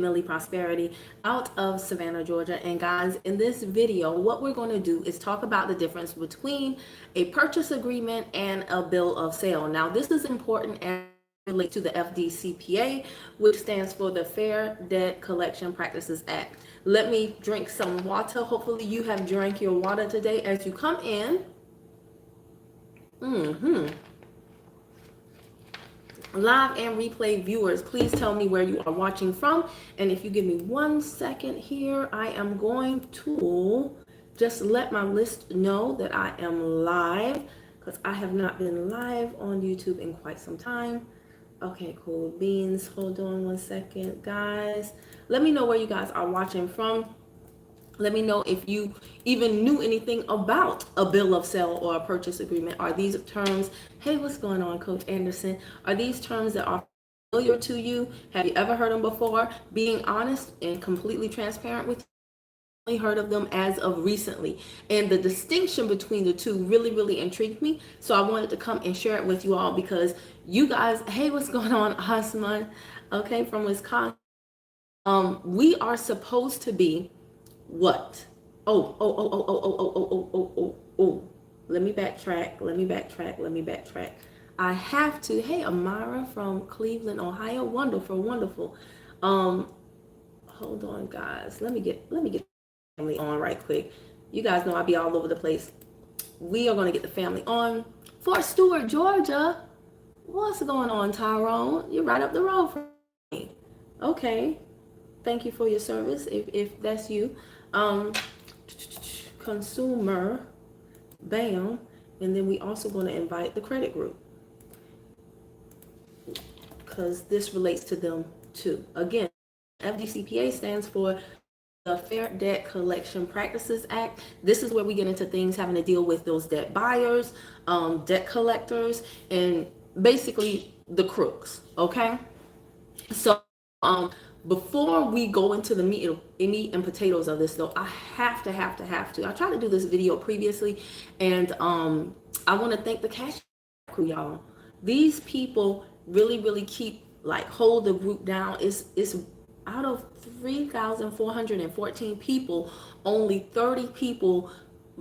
Millie Prosperity out of Savannah, Georgia. And guys, in this video, what we're going to do is talk about the difference between a purchase agreement and a bill of sale. Now, this is important as it relates to the FDCPA, which stands for the Fair Debt Collection Practices Act. Let me drink some water. Hopefully you have drank your water today as you come in. Live and replay viewers, please tell me where you are watching from. And if you give me 1 second here, I am going to just let my list know that I am live, because I have not been live on YouTube in quite some time. Okay, cool beans. Hold on 1 second, guys. Let me know where you guys are watching from. Let me know if you even knew anything about a bill of sale or a purchase agreement. Are these terms, hey, what's going on, Coach Anderson? Are these terms that are familiar to you? Have you ever heard them before? Being honest and completely transparent with you, I only heard of them as of recently. And the distinction between the two really intrigued me. So I wanted to come and share it with you all, because you guys, hey, what's going on, Osman? Okay, from Wisconsin. We are supposed to be what? Oh. Let me backtrack. I have to. Hey, Amara from Cleveland, Ohio. Wonderful. Hold on, guys. Let me get family on right quick. You guys know I'll be all over the place. We are going to get the family on. Fort Stewart, Georgia. What's going on, Tyrone? You're right up the road from me. Okay. Thank you for your service, if that's you. Consumer, bam. And then we also going to invite the credit group, because this relates to them too. Again, FDCPA stands for the Fair Debt Collection Practices Act. This is where we get into things having to deal with those debt buyers, debt collectors, and basically the crooks. Okay, so before we go into the meat and potatoes of this, though, I have to. I tried to do this video previously, and I want to thank the CashApp crew, y'all. These people really keep, like, hold the group down. It's out of 3,414 people, only 30 people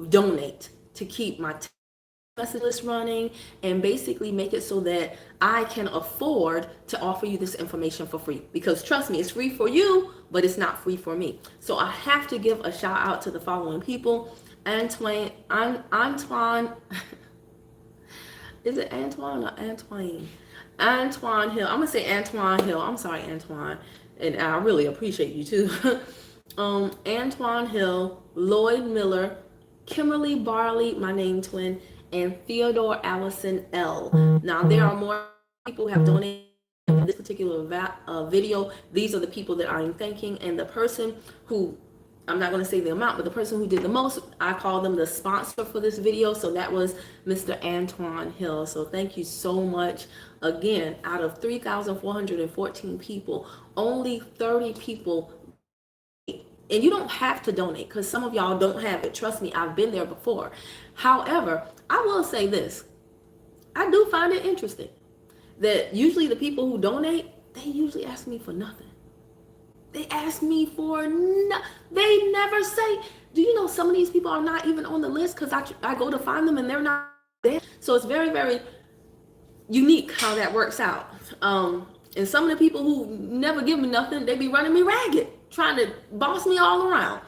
donate to keep my message list running, and basically make it so that I can afford to offer you this information for free. Because trust me, it's free for you, but it's not free for me. So I have to give a shout out to the following people. Antoine, is it Antoine or Antoine? Antoine Hill. I'm gonna say Antoine Hill. I'm sorry, Antoine, and I really appreciate you too. Antoine Hill, Lloyd Miller, Kimerly Barley, my name twin, and Theodore Allison L. Now, there are more people who have donated in this particular video. These are the people that I'm thanking, and the person who, I'm not going to say the amount, but the person who did the most, I call them the sponsor for this video. So that was Mr. Antoine Hill. So thank you so much. Again, out of 3,414 people, only 30 people. And you don't have to donate, because some of y'all don't have it. Trust me, I've been there before. However, I will say this. I do find it interesting that usually the people who donate, they usually ask me for nothing. They ask me for they never say, do you know some of these people are not even on the list, because I go to find them and they're not there. So it's very unique how that works out. And some of the people who never give me nothing, they be running me ragged, trying to boss me all around.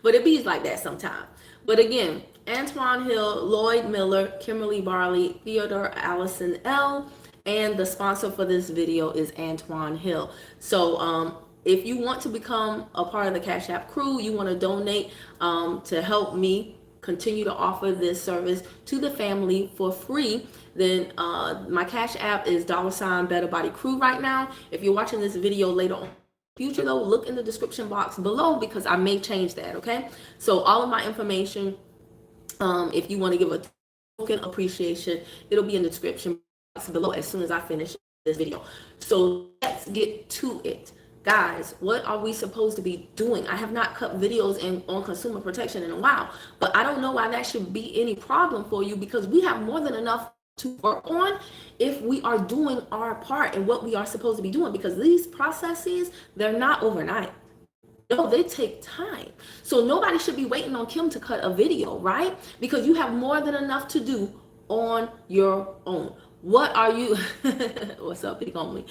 But it be like that sometimes. But again, Antoine Hill, Lloyd Miller, Kimerly Barley, Theodore Allison L, and the sponsor for this video is Antoine Hill. So if you want to become a part of the CashApp crew, you want to donate to help me continue to offer this service to the family for free, then my Cash App is $BetterBodyCrew right now. If you're watching this video later on future, though, look in the description box below, because I may change that. Okay, so all of my information, if you want to give a token appreciation, it'll be in the description box below as soon as I finish this video. So let's get to it, guys. What are we supposed to be doing? I have not cut videos on consumer protection in a while, but I don't know why that should be any problem for you, because we have more than enough to work on if we are doing our part and what we are supposed to be doing, because these processes, they're not overnight. No, they take time. So nobody should be waiting on Kim to cut a video, right? Because you have more than enough to do on your own. What are you, what's up, big homie?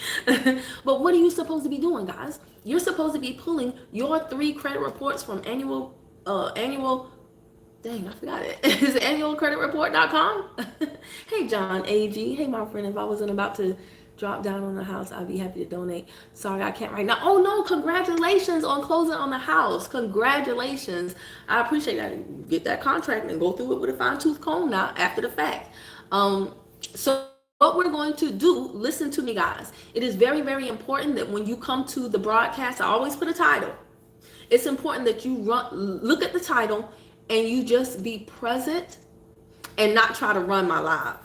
But what are you supposed to be doing, guys? You're supposed to be pulling your 3 credit reports from annual, dang, I forgot it. Is it annualcreditreport.com? Hey, John AG. Hey, my friend, if I wasn't about to drop down on the house, I'd be happy to donate. Sorry, I can't right now. Oh, no, congratulations on closing on the house. Congratulations. I appreciate that. Get that contract and go through it with a fine-tooth comb now after the fact. So what we're going to do, listen to me, guys. It is very, very important that when you come to the broadcast, I always put a title. It's important that you look at the title and you just be present and not try to run my live.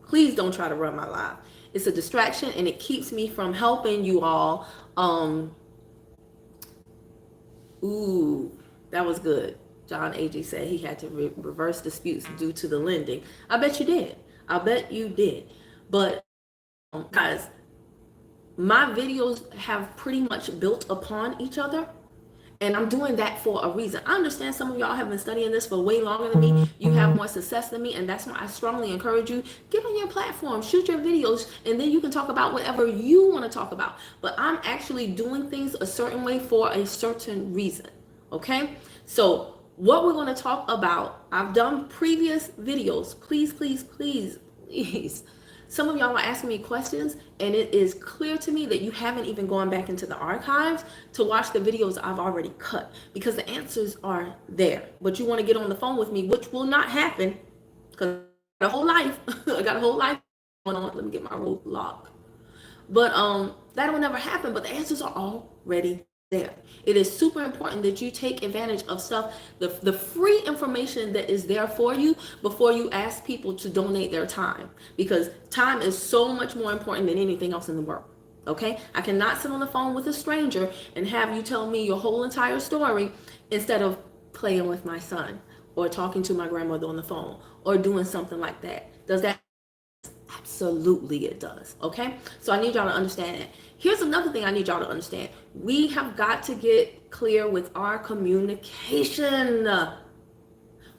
Please don't try to run my live. It's a distraction and it keeps me from helping you all. Ooh, that was good. John A.G. said he had to reverse disputes due to the lending. I bet you did. I bet you did. But guys, my videos have pretty much built upon each other. And I'm doing that for a reason. I understand some of y'all have been studying this for way longer than me. You have more success than me. And that's why I strongly encourage you, get on your platform, shoot your videos, and then you can talk about whatever you want to talk about. But I'm actually doing things a certain way for a certain reason. Okay? So what we're going to talk about, I've done previous videos. Please, please, please, please. Some of y'all are asking me questions, and it is clear to me that you haven't even gone back into the archives to watch the videos I've already cut, because the answers are there. But you want to get on the phone with me, which will not happen, because I got a whole life. I got a whole life going on. Let me get my road locked. But that will never happen, but the answers are already there. It is super important that you take advantage of stuff, the free information that is there for you before you ask people to donate their time, because time is so much more important than anything else in the world. Okay? I cannot sit on the phone with a stranger and have you tell me your whole entire story instead of playing with my son or talking to my grandmother on the phone or doing something like that. Does that? Absolutely it does. Okay? So I need y'all to understand that. Here's another thing I need y'all to understand. We have got to get clear with our communication.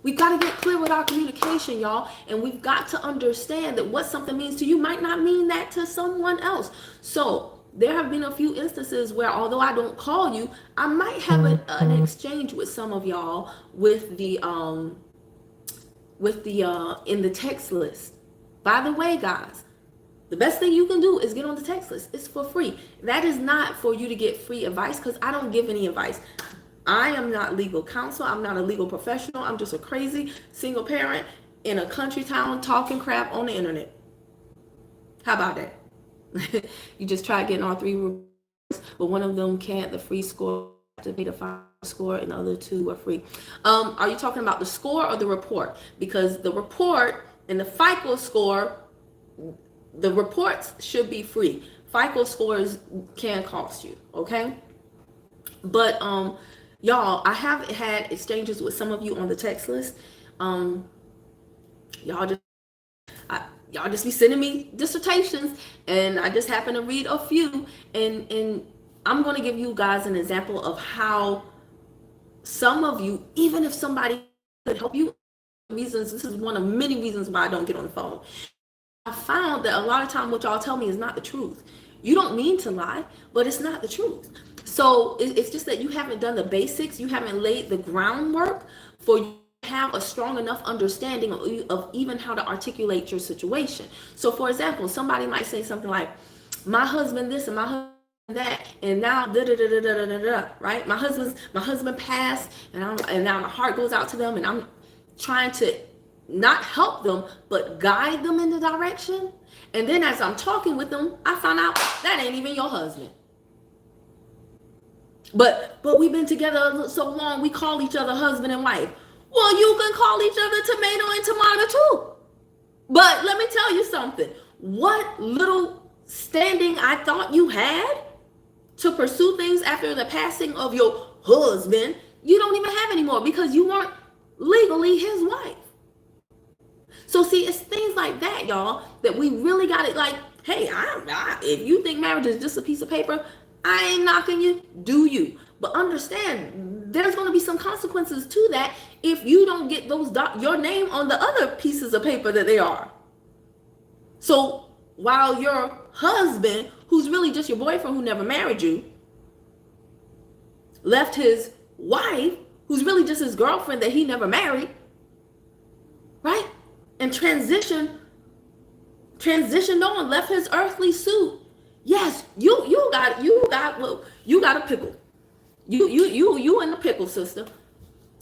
We've got to get clear with our communication, y'all. And we've got to understand that what something means to you might not mean that to someone else. So there have been a few instances where, although I don't call you, I might have an exchange with some of y'all with the in the text list. By the way, guys, the best thing you can do is get on the text list. It's for free. That is not for you to get free advice, because I don't give any advice. I am not legal counsel. I'm not a legal professional. I'm just a crazy single parent in a country town talking crap on the internet. How about that? You just tried getting all 3 reports, but one of them can't. The free score to pay the final score, and the other 2 are free. Are you talking about the score or the report? Because the report and the FICO score, the reports should be free. FICO scores can cost you, okay? But y'all, I have had exchanges with some of you on the text list. Y'all just be sending me dissertations, and I just happen to read a few, and I'm going to give you guys an example of how some of you, even if somebody could help you, reasons, this is one of many reasons why I don't get on the phone. I found that a lot of time what y'all tell me is not the truth. You don't mean to lie, but it's not the truth. So it's just that you haven't done the basics. You haven't laid the groundwork for you to have a strong enough understanding of even how to articulate your situation. So for example, somebody might say something like, my husband this and my husband that, and now da da da da da da da, right? My husband passed, and now my heart goes out to them, and I'm trying to not help them, but guide them in the direction. And then as I'm talking with them, I found out that ain't even your husband. But we've been together so long, we call each other husband and wife. Well, you can call each other tomato and tomato too. But let me tell you something. What little standing I thought you had to pursue things after the passing of your husband, you don't even have anymore, because you weren't legally his wife. So see, it's things like that, y'all, that we really got it. Like, hey, if you think marriage is just a piece of paper, I ain't knocking you. Do you? But understand, there's going to be some consequences to that if you don't get your name on the other pieces of paper that they are. So while your husband, who's really just your boyfriend who never married you, left his wife, who's really just his girlfriend that he never married, right? And transitioned on, left his earthly suit. Yes, you got a pickle. You in the pickle, sister.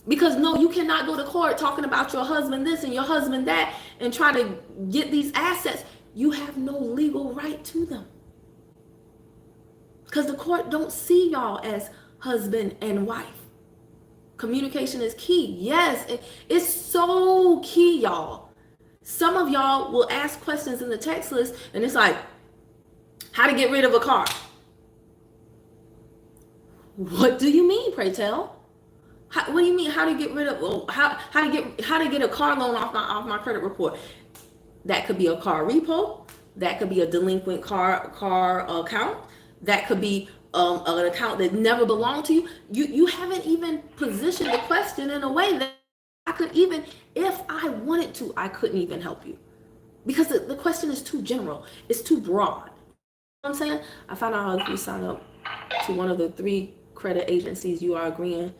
Because no, you cannot go to court talking about your husband this and your husband that and try to get these assets. You have no legal right to them. Because the court don't see y'all as husband and wife. Communication is key. Yes, it's so key, y'all. Some of y'all will ask questions in the text list and it's like, how to get rid of a car? What do you mean, pray tell? What do you mean? How to get rid of? How to get a car loan off my credit report? That could be a car repo. That could be a delinquent car account. That could be an account that never belonged to you. You haven't even positioned the question in a way that I could even, if I wanted to, I couldn't even help you, because the question is too general. It's too broad. You know what I'm saying? I found out if you sign up to one of the 3 credit agencies, you are agreeing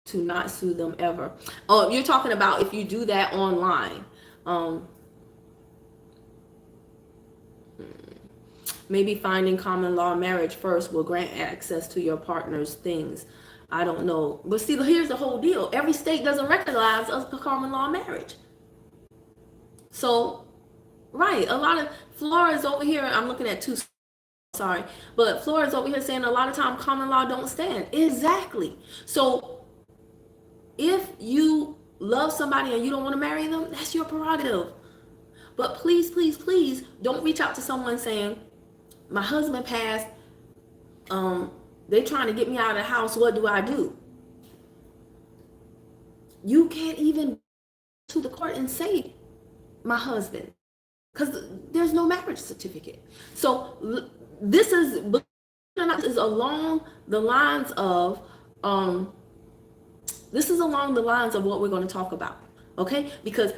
to not sue them ever. Oh, you're talking about if you do that online. Maybe finding common law marriage first will grant access to your partner's things. I don't know. But see, here's the whole deal. Every state doesn't recognize a common law marriage. So, right, a lot of Florida's over here. I'm looking at 2. Sorry, but Florida's over here saying a lot of time common law don't stand. Exactly. So if you love somebody and you don't want to marry them, that's your prerogative. But please, please, please don't reach out to someone saying, my husband passed, they trying to get me out of the house, what do I do? You can't even to the court and say my husband, because there's no marriage certificate. So this is along the lines of what we're going to talk about, okay? Because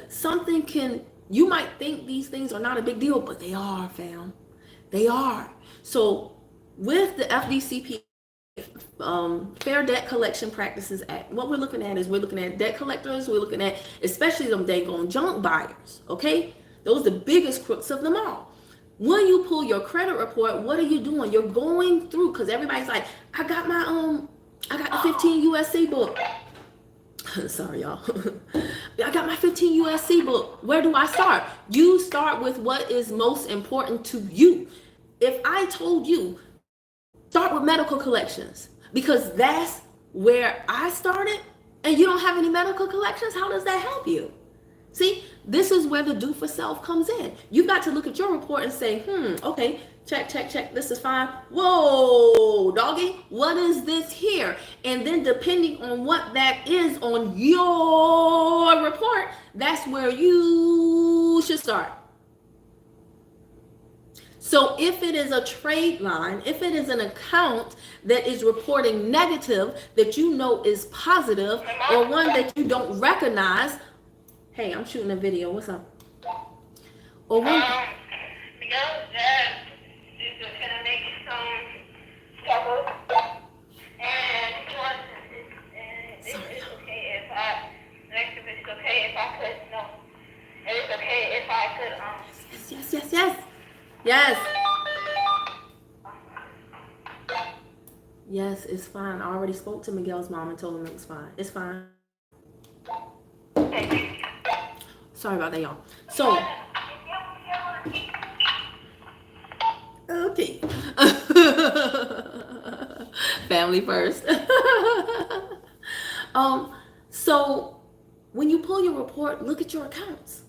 you might think these things are not a big deal, but they are, fam. They are. So with the FDCPA, Fair Debt Collection Practices Act, what we're looking at debt collectors. We're looking at especially them daggone junk buyers, okay? Those are the biggest crooks of them all. When you pull your credit report, what are you doing? You're going through, because everybody's like, I got the 15 USC book. Sorry, y'all. I got my 15 USC book. Where do I start? You start with what is most important to you. If I told you, start with medical collections, because that's where I started, and you don't have any medical collections, how does that help you? See, this is where the do for self comes in. You've got to look at your report and say, okay, check, this is fine. Whoa, doggy, what is this here? And then depending on what that is on your report, that's where you should start. So if it is a trade line, if it is an account that is reporting negative that you know is positive, or one that you don't recognize, hey, I'm shooting a video. What's up? Or one. Because that is gonna make some trouble, and it's okay if I. It's okay if I could. No, it's okay if I could. Yes. Yes, it's fine. I already spoke to Miguel's mom and told him it was fine. It's fine. Sorry about that, y'all. So, okay. Family first. So when you pull your report, look at your accounts.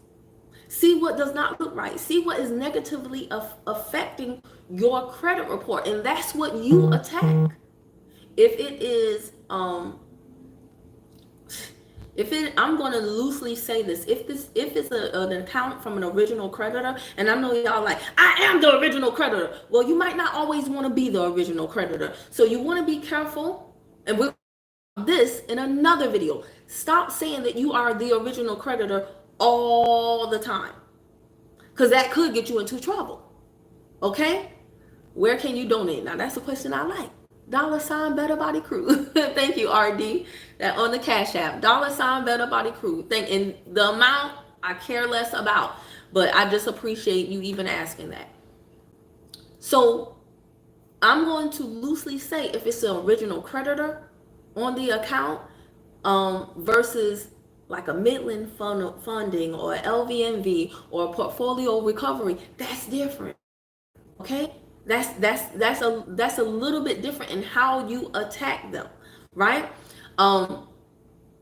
See what does not look right. See what is negatively affecting your credit report, and that's what you attack. If it is I'm going to loosely say this. If it's an account from an original creditor, and I know y'all like, I am the original creditor. Well, you might not always want to be the original creditor. So you want to be careful. And we'll this in another video. Stop saying that you are the original creditor all the time, because that could get you into trouble. Okay? Where can you donate? Now that's a question I like. $ BetterBodyCrew. Thank you, RD. That on the Cash App. $ BetterBodyCrew. And the amount I care less about, but I just appreciate you even asking that. So I'm going to loosely say if it's an original creditor on the account versus like a Midland funding or LVNV or portfolio recovery, that's different. Okay? That's a little bit different in how you attack them, right?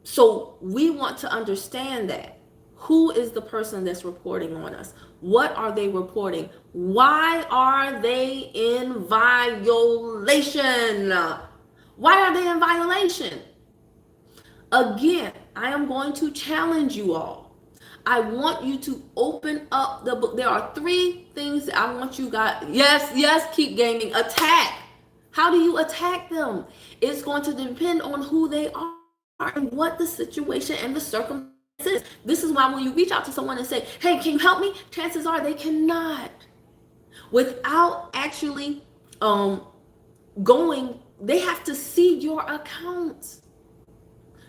So we want to understand that. Who is the person that's reporting on us? What are they reporting? Why are they in violation? Why are they in violation? Again, I am going to challenge you all. I want you to open up the book. There are 3 things that I want you guys. Yes, keep gaming. Attack. How do you attack them? It's going to depend on who they are and what the situation and the circumstances is. This is why when you reach out to someone and say, hey, can you help me? Chances are they cannot. Without actually going, they have to see your accounts.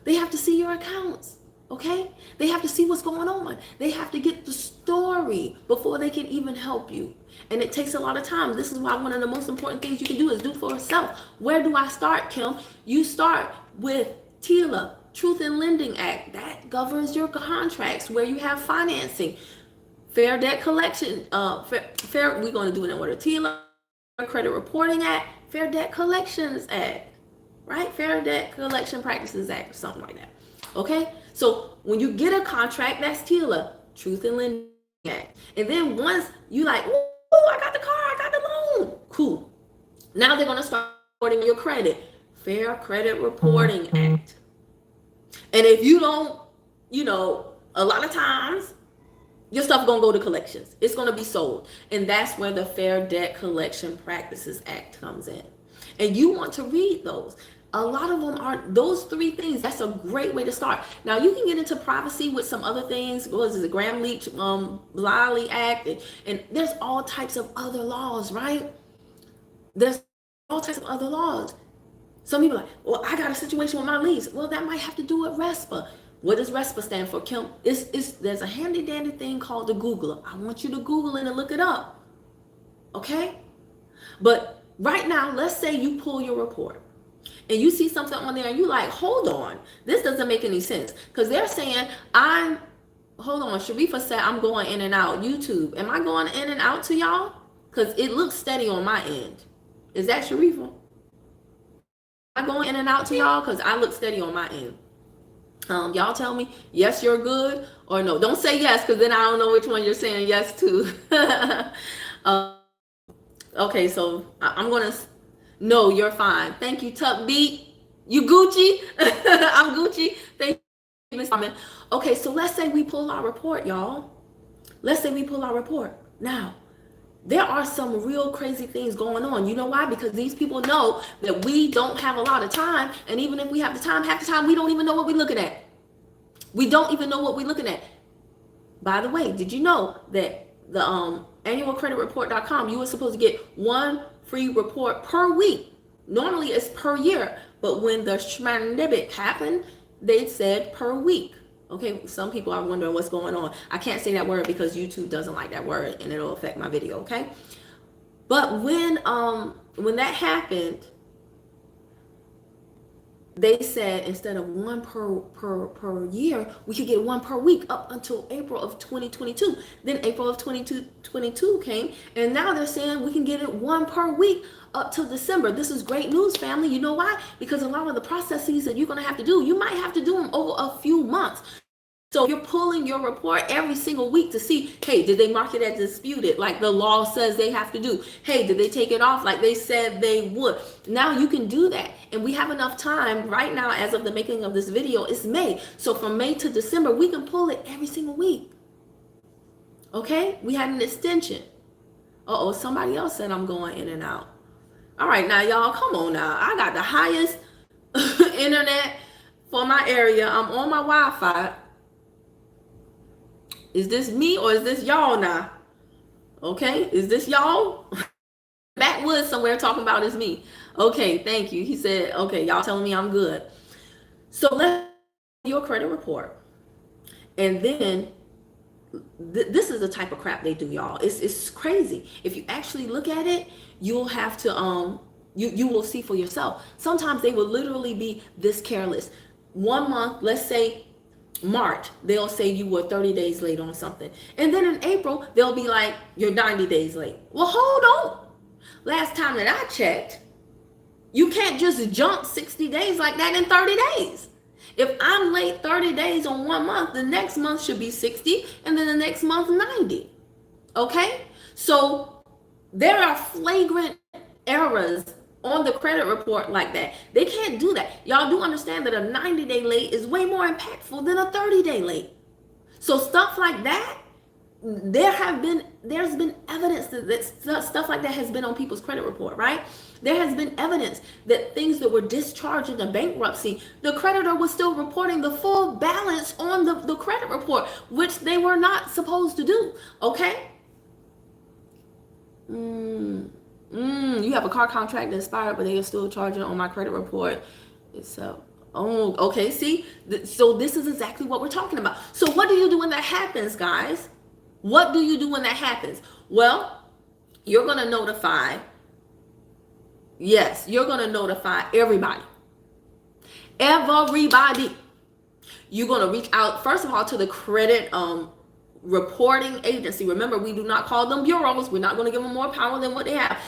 They have to see your accounts. Okay? They have to see what's going on. They have to get the story before they can even help you. And it takes a lot of time. This is why one of the most important things you can do is do for yourself. Where do I start, Kim? You start with TILA, Truth in Lending Act. That governs your contracts where you have financing. Fair Debt Collection. We're going to do it in order. TILA, Credit Reporting Act, Fair Debt Collections Act. Right? Fair Debt Collection Practices Act or something like that. Okay? So when you get a contract, that's TILA, Truth in Lending Act. And then once you like, oh, I got the car, I got the loan. Cool. Now they're going to start reporting your credit. Fair Credit Reporting Act. And if you don't, a lot of times, your stuff going to go to collections. It's going to be sold. And that's where the Fair Debt Collection Practices Act comes in. And you want to read those. A lot of them are those 3 things. That's a great way to start. Now you can get into privacy with some other things. What is it, the Graham-Leach Bliley Act, and there's all types of other laws, right? There's all types of other laws. Some people are like, well, I got a situation with my lease. Well, that might have to do with RESPA. What does RESPA stand for, Kim? There's a handy dandy thing called the Googler. I want you to Google it and look it up. Okay? But right now, let's say you pull your report and you see something on there and you're like, hold on, this doesn't make any sense. Because they're saying, hold on, Sharifa said I'm going in and out. YouTube, am I going in and out to y'all? Because it looks steady on my end. Is that Sharifa? Am I going in and out to y'all? Because I look steady on my end. Y'all tell me, yes, you're good, or no. Don't say yes, because then I don't know which one you're saying yes to. Okay, so I'm going to... No, you're fine. Thank you, Tuck Beat. You Gucci? I'm Gucci. Thank you, Miss Carmen. Okay, so let's say we pull our report, y'all. Let's say we pull our report. Now, there are some real crazy things going on. You know why? Because these people know that we don't have a lot of time. And even if we have the time, half the time, we don't even know what we're looking at. We don't even know what we're looking at. By the way, did you know that the annualcreditreport.com, you were supposed to get 1 free report per week. Normally it's per year, but when the shmandemic happened, they said per week. Okay, some people are wondering what's going on. I can't say that word because YouTube doesn't like that word and it'll affect my video, okay? But when that happened, they said instead of 1 per year, we could get 1 per week up until April of 2022. Then April of 2022 came, and now they're saying we can get it 1 per week up till December. This is great news, family. You know why? Because a lot of the processes that you're going to have to do, you might have to do them over a few months. So you're pulling your report every single week to see, hey, did they mark it as disputed like the law says they have to do? Hey, did they take it off like they said they would? Now you can do that. And we have enough time right now, as of the making of this video, it's May. So from May to December, we can pull it every single week. Okay? We had an extension. Uh-oh, somebody else said I'm going in and out. All right, now y'all, come on now. I got the highest internet for my area. I'm on my Wi-Fi. Is this me or is this y'all now? Okay, is this y'all? Backwoods somewhere talking about is me. Okay, thank you. He said, okay, y'all telling me I'm good. So let's do your credit report. And then this is the type of crap they do, y'all. It's crazy. If you actually look at it, you'll have to you will see for yourself. Sometimes they will literally be this careless. 1 month, let's say March, they'll say you were 30 days late on something. And then in April, they'll be like, you're 90 days late. Well, hold on. Last time that I checked, you can't just jump 60 days like that in 30 days. If I'm late 30 days on 1 month, the next month should be 60, and then the next month 90. Okay? So there are flagrant errors on the credit report like that. They can't do that. Y'all do understand that a 90-day late is way more impactful than a 30-day late. So stuff like that, there's been evidence that stuff like that has been on people's credit report, right? There has been evidence that things that were discharged in a bankruptcy, the creditor was still reporting the full balance on the credit report, which they were not supposed to do. Okay? You have a car contract that expired, but they are still charging on my credit report. So, okay, see? So this is exactly what we're talking about. So what do you do when that happens, guys? What do you do when that happens? Well, you're going to notify. Yes, you're going to notify everybody. Everybody. You're going to reach out, first of all, to the credit reporting agency. Remember, we do not call them bureaus. We're not going to give them more power than what they have.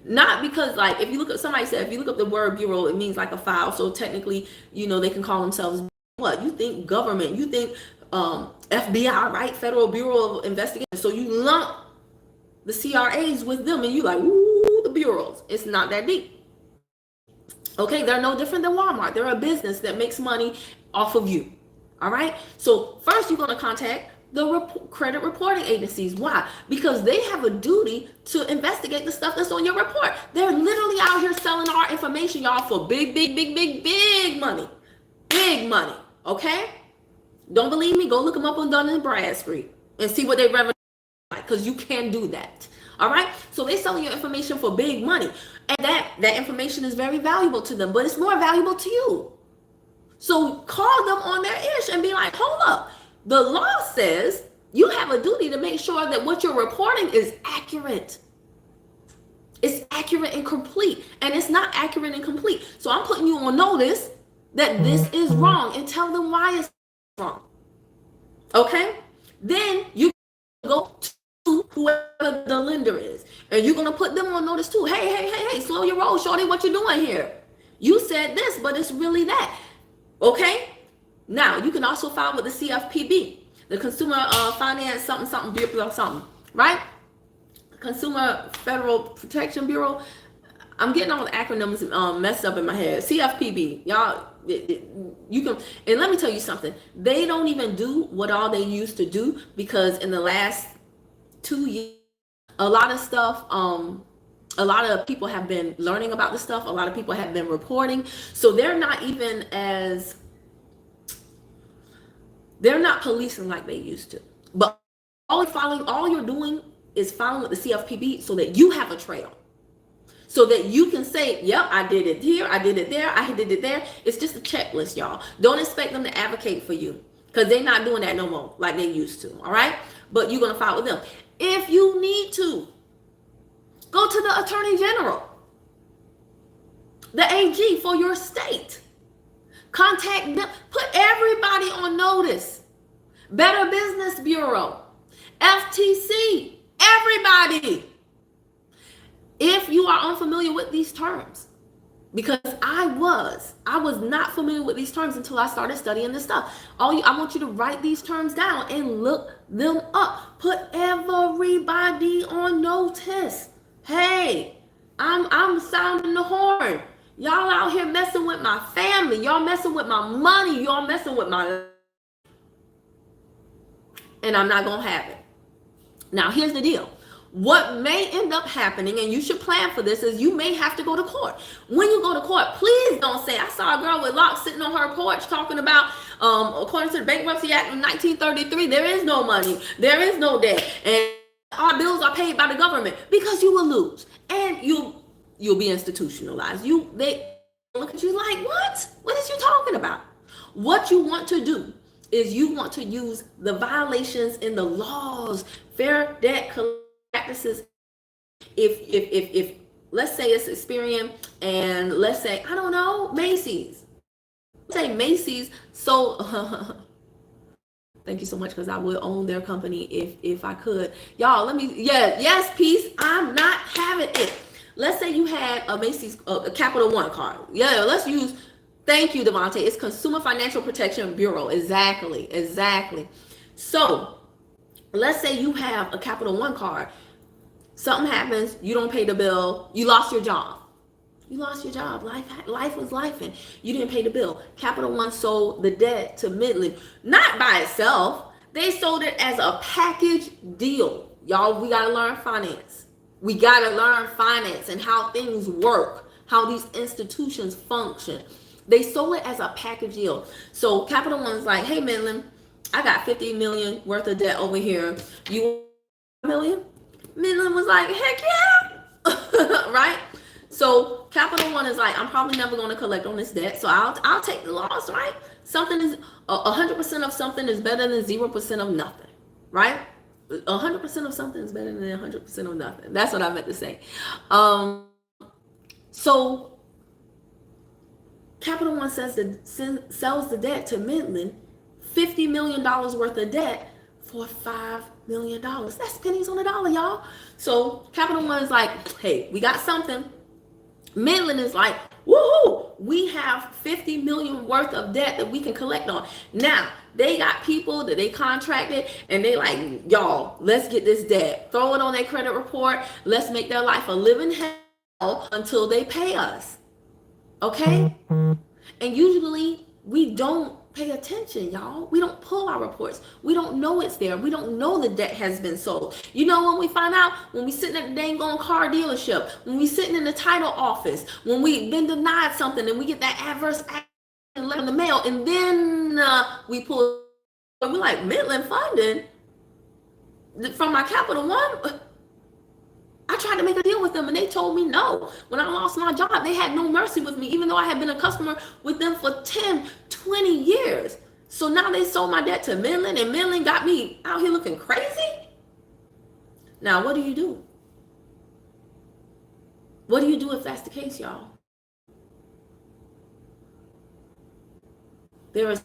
Not because, like, if you look at, somebody said, if you look up the word bureau, it means like a file. So technically, they can call themselves what? You think government, you think FBI, right? Federal Bureau of Investigation. So you lump the CRAs with them and you like, ooh, the bureaus. It's not that deep. Okay, they're no different than Walmart. They're a business that makes money off of you. All right. So first, you're going to contact the credit reporting agencies. Why? Because they have a duty to investigate the stuff that's on your report. They're literally out here selling our information, y'all, for big money. Big money. Okay? Don't believe me? Go look them up on Dun & Bradstreet and see what they revenue like, because you can do that. All right? So they're selling your information for big money. And that information is very valuable to them, but it's more valuable to you. So call them on their ish and be like, hold up. The law says you have a duty to make sure that what you're reporting is accurate. It's accurate and complete. And it's not accurate and complete. So I'm putting you on notice that this is wrong and tell them why it's wrong. Okay? Then you go to whoever the lender is. And you're going to put them on notice too. Hey, slow your roll, shorty, what you doing here? You said this, but it's really that. Okay? Now, you can also file with the CFPB, the Consumer Finance something, right? Consumer Federal Protection Bureau. I'm getting all the acronyms messed up in my head. CFPB, y'all, you can, and let me tell you something. They don't even do what all they used to do, because in the last 2 years, a lot of stuff, a lot of people have been learning about this stuff. A lot of people have been reporting. So they're not even as, they're not policing like they used to. But all you're doing is filing with the CFPB so that you have a trail. So that you can say, yep, I did it here, I did it there, I did it there. It's just a checklist, y'all. Don't expect them to advocate for you, because they're not doing that no more like they used to, all right? But you're going to file with them. If you need to, go to the Attorney General, the AG for your state. Contact them. Put everybody on notice. Better Business Bureau, FTC, everybody. If you are unfamiliar with these terms, because I was not familiar with these terms until I started studying this stuff. I want you to write these terms down and look them up. Put everybody on notice. Hey, I'm sounding the horn. Y'all out here messing with my family. Y'all messing with my money. Y'all messing with my, and I'm not gonna have it. Now here's the deal. What may end up happening, and you should plan for this, is you may have to go to court. When you go to court, please don't say, I saw a girl with locks sitting on her porch talking about, according to the Bankruptcy Act of 1933, there is no money, there is no debt, and our bills are paid by the government, because you will lose, and you'll be institutionalized. They look at you like, what? What is you talking about? What you want to do is you want to use the violations in the laws, fair debt practices. If let's say it's Experian, and let's say, I don't know, Macy's. Say Macy's. So thank you so much, because I would own their company if I could. Y'all, yes, peace. I'm not having it. Let's say you had a Macy's, a Capital One card. Yeah, let's use. Thank you, Devontae. It's Consumer Financial Protection Bureau. Exactly. So let's say you have a Capital One card. Something happens, you don't pay the bill, you lost your job. Life was life, and you didn't pay the bill. Capital One sold the debt to Midland, not by itself. They sold it as a package deal. Y'all, we gotta learn finance. And how things work, how these institutions function. They sold it as a package deal. So Capital One's like, hey, Midland, I got $50 million worth of debt over here. You want $1 million? Midland was like, heck yeah. Right? So Capital One is like, I'm probably never going to collect on this debt, so I'll take the loss, right? Something is 100% of something is better than 0% of nothing, right? 100% of something is better than 100% of nothing. That's what I meant to say. So Capital One sells the debt to Midland, $50 million worth of debt for $5 million. That's pennies on the dollar, y'all. So Capital One is like, hey, we got something. Midland is like, woohoo, we have $50 million worth of debt that we can collect on. Now, they got people that they contracted, and they like, y'all, let's get this debt. Throw it on their credit report. Let's make their life a living hell until they pay us. Okay? And usually we don't pay attention, y'all. We don't pull our reports. We don't know it's there. We don't know the debt has been sold. You know when we find out? When we sitting at the dang on car dealership, when we sitting in the title office, when we've been denied something and we get that adverse action letter in the mail, and then we pull, and we're like, Midland funding from my Capital One. I tried to make a deal with them, and they told me no. When I lost my job, they had no mercy with me, even though I had been a customer with them for 10, 20 years. So now they sold my debt to Midland, and Midland got me out here looking crazy. Now, what do you do? What do you do if that's the case, y'all? There is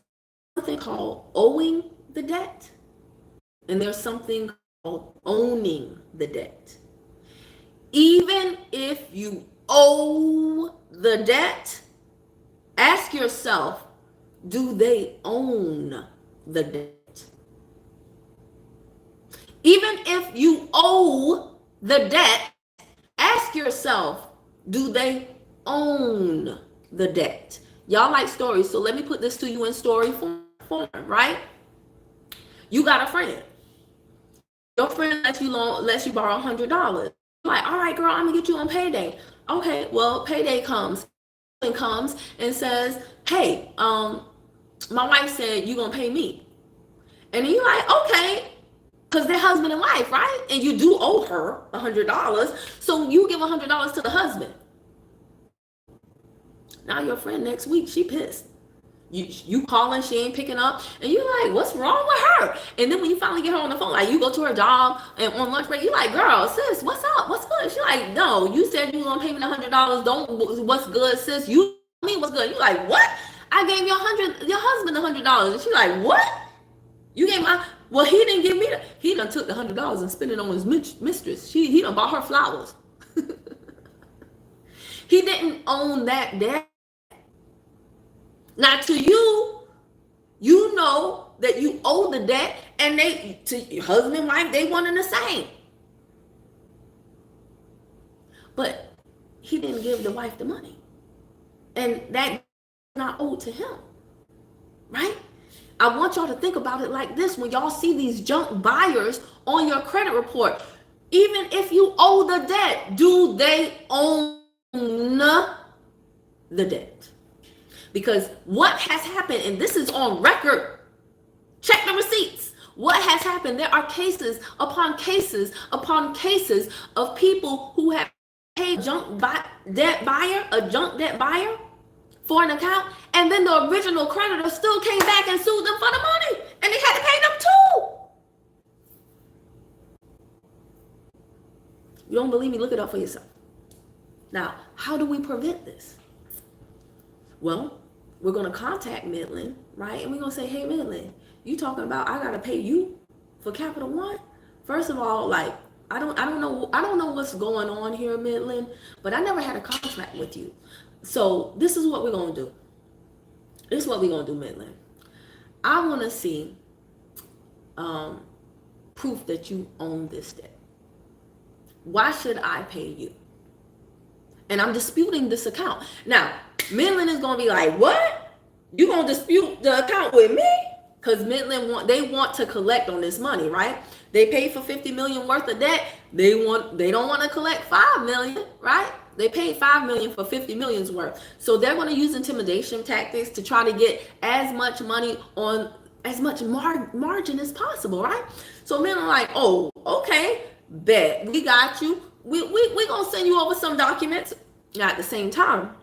something called owing the debt, and there's something called owning the debt. Even if you owe the debt, ask yourself, do they own the debt? Even if you owe the debt, ask yourself, do they own the debt? Y'all like stories, so let me put this to you in story form, right? You got a friend. Your friend lets you borrow $100. Like, all right, girl, I'm gonna get you on payday. Okay, well, payday comes and says, hey, my wife said you gonna pay me. And you're like, okay, because they're husband and wife, right? And you do owe her $100, so you give $100 to the husband. Now your friend next week, she pissed. You calling, she ain't picking up, and you're like, what's wrong with her? And then when you finally get her on the phone, like you go to her job and on lunch break, you're like, girl, sis, what's up? What's good? She's like, no, you said you were gonna pay me the $100. Don't, what's good, sis? You me what's good? You're like, what? I gave your husband $100. And she's like, what? You gave well, he didn't give me he done took the $100 and spent it on his mistress. He done bought her flowers. He didn't own that debt. Now to you, you know that you owe the debt, and they, to your husband and wife, they one and the same. But he didn't give the wife the money, and that not owed to him, right? I want y'all to think about it like this. When y'all see these junk buyers on your credit report, even if you owe the debt, do they own the debt? Because what has happened, and this is on record, check the receipts. What has happened? There are cases upon cases upon cases of people who have paid a junk debt buyer for an account, and then the original creditor still came back and sued them for the money, and they had to pay them too. You don't believe me? Look it up for yourself. Now, how do we prevent this? Well, we're going to contact Midland, right? And we're going to say, hey, Midland, you talking about I got to pay you for Capital One? First of all, like, I don't know what's going on here, Midland, but I never had a contract with you. So this is what we're going to do. This is what we're going to do, Midland. I want to see proof that you own this debt. Why should I pay you? And I'm disputing this account. Now, Midland is going to be like, what? You going to dispute the account with me? Because Midland want to collect on this money, right? They paid for $50 million worth of debt. They don't want to collect $5 million, right? They paid $5 million for $50 million's worth. So they're going to use intimidation tactics to try to get as much money on as much margin as possible, right? So Midland like, oh, okay, bet, we got you. We gonna send you over some documents. Now at the same time,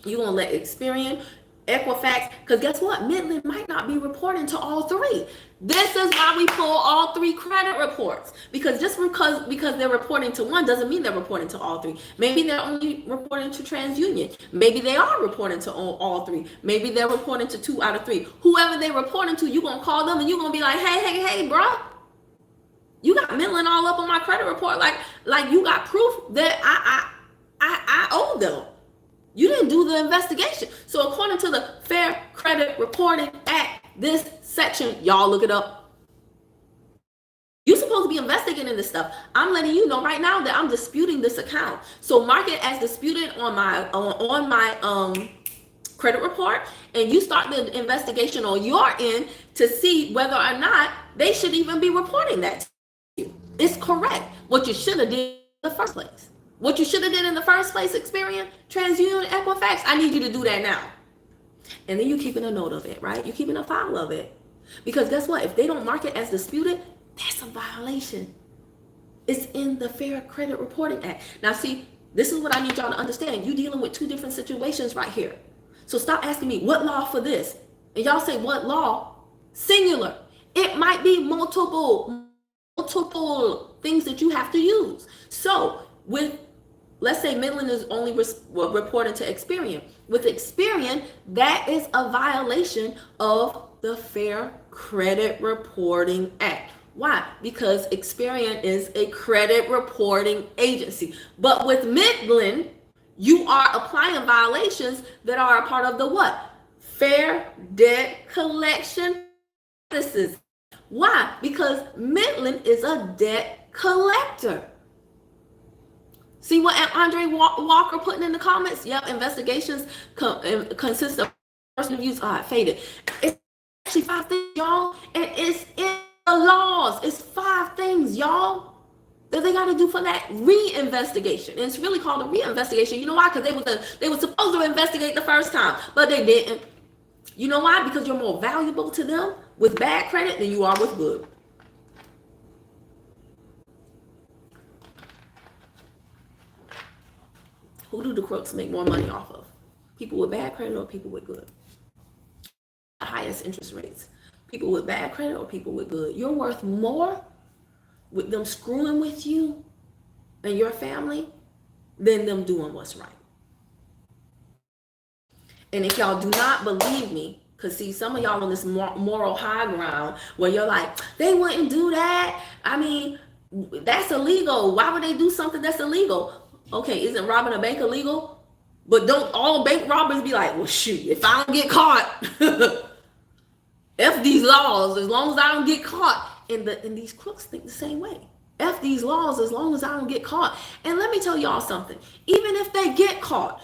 you're gonna let Experian, Equifax, because guess what? Midland might not be reporting to all three. This is why we pull all three credit reports. Because just because they're reporting to one doesn't mean they're reporting to all three. Maybe they're only reporting to TransUnion. Maybe they are reporting to all three. Maybe they're reporting to 2 out of 3. Whoever they're reporting to, you're gonna call them and you're gonna be like, hey, bro. You got Midland all up on my credit report, like you got proof that I owe them. You didn't do the investigation. So according to the Fair Credit Reporting Act, this section, y'all look it up. You're supposed to be investigating this stuff. I'm letting you know right now that I'm disputing this account. So mark it as disputed on my credit report, and you start the investigation on your end to see whether or not they should even be reporting that. It's correct. What you should have did in the first place. What you should have did in the first place, Experian, TransUnion, Equifax, I need you to do that now. And then you're keeping a note of it, right? You're keeping a file of it. Because guess what? If they don't mark it as disputed, that's a violation. It's in the Fair Credit Reporting Act. Now see, this is what I need y'all to understand. You're dealing with 2 different situations right here. So stop asking me, what law for this? And y'all say, what law? Singular. It might be multiple things that you have to use. So with, let's say Midland is only reporting to Experian. With Experian, that is a violation of the Fair Credit Reporting Act. Why? Because Experian is a credit reporting agency. But with Midland, you are applying violations that are a part of the what? Fair Debt Collection Practices. Why? Because Midland is a debt collector. See what Andre Walker putting in the comments? Yep, investigations consist of personal views. Faded. It's actually 5 things, y'all. And it's in the laws. It's 5 things, y'all, that they got to do for that reinvestigation. And it's really called a reinvestigation. You know why? Because they were supposed to investigate the first time, but they didn't. You know why? Because you're more valuable to them with bad credit than you are with good. Who do the crooks make more money off of? People with bad credit or people with good? The highest interest rates. People with bad credit or people with good? You're worth more with them screwing with you and your family than them doing what's right. And if y'all do not believe me, because see, some of y'all on this moral high ground where you're like, they wouldn't do that. I mean, that's illegal. Why would they do something that's illegal? Okay, isn't robbing a bank illegal? But don't all bank robbers be like, well, shoot, if I don't get caught, F these laws, as long as I don't get caught. And these crooks think the same way. F these laws, as long as I don't get caught. And let me tell y'all something. Even if they get caught,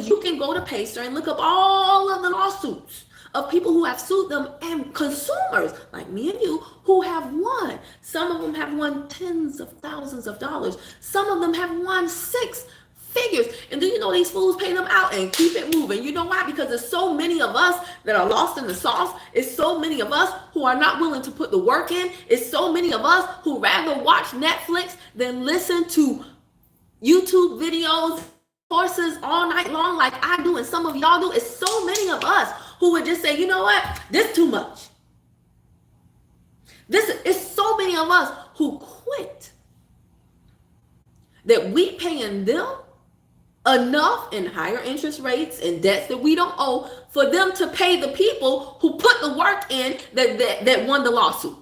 you can go to Pacer and look up all of the lawsuits of people who have sued them and consumers like me and you who have won. Some of them have won tens of thousands of dollars. Some of them have won six figures. And do you know these fools pay them out and keep it moving? You know why? Because there's so many of us that are lost in the sauce. It's so many of us who are not willing to put the work in. It's so many of us who rather watch Netflix than listen to YouTube videos, courses all night long like I do and some of y'all do. It's so many of us who would just say, you know what? This too much. This is so many of us who quit that we paying them enough in higher interest rates and debts that we don't owe for them to pay the people who put the work in that won the lawsuit.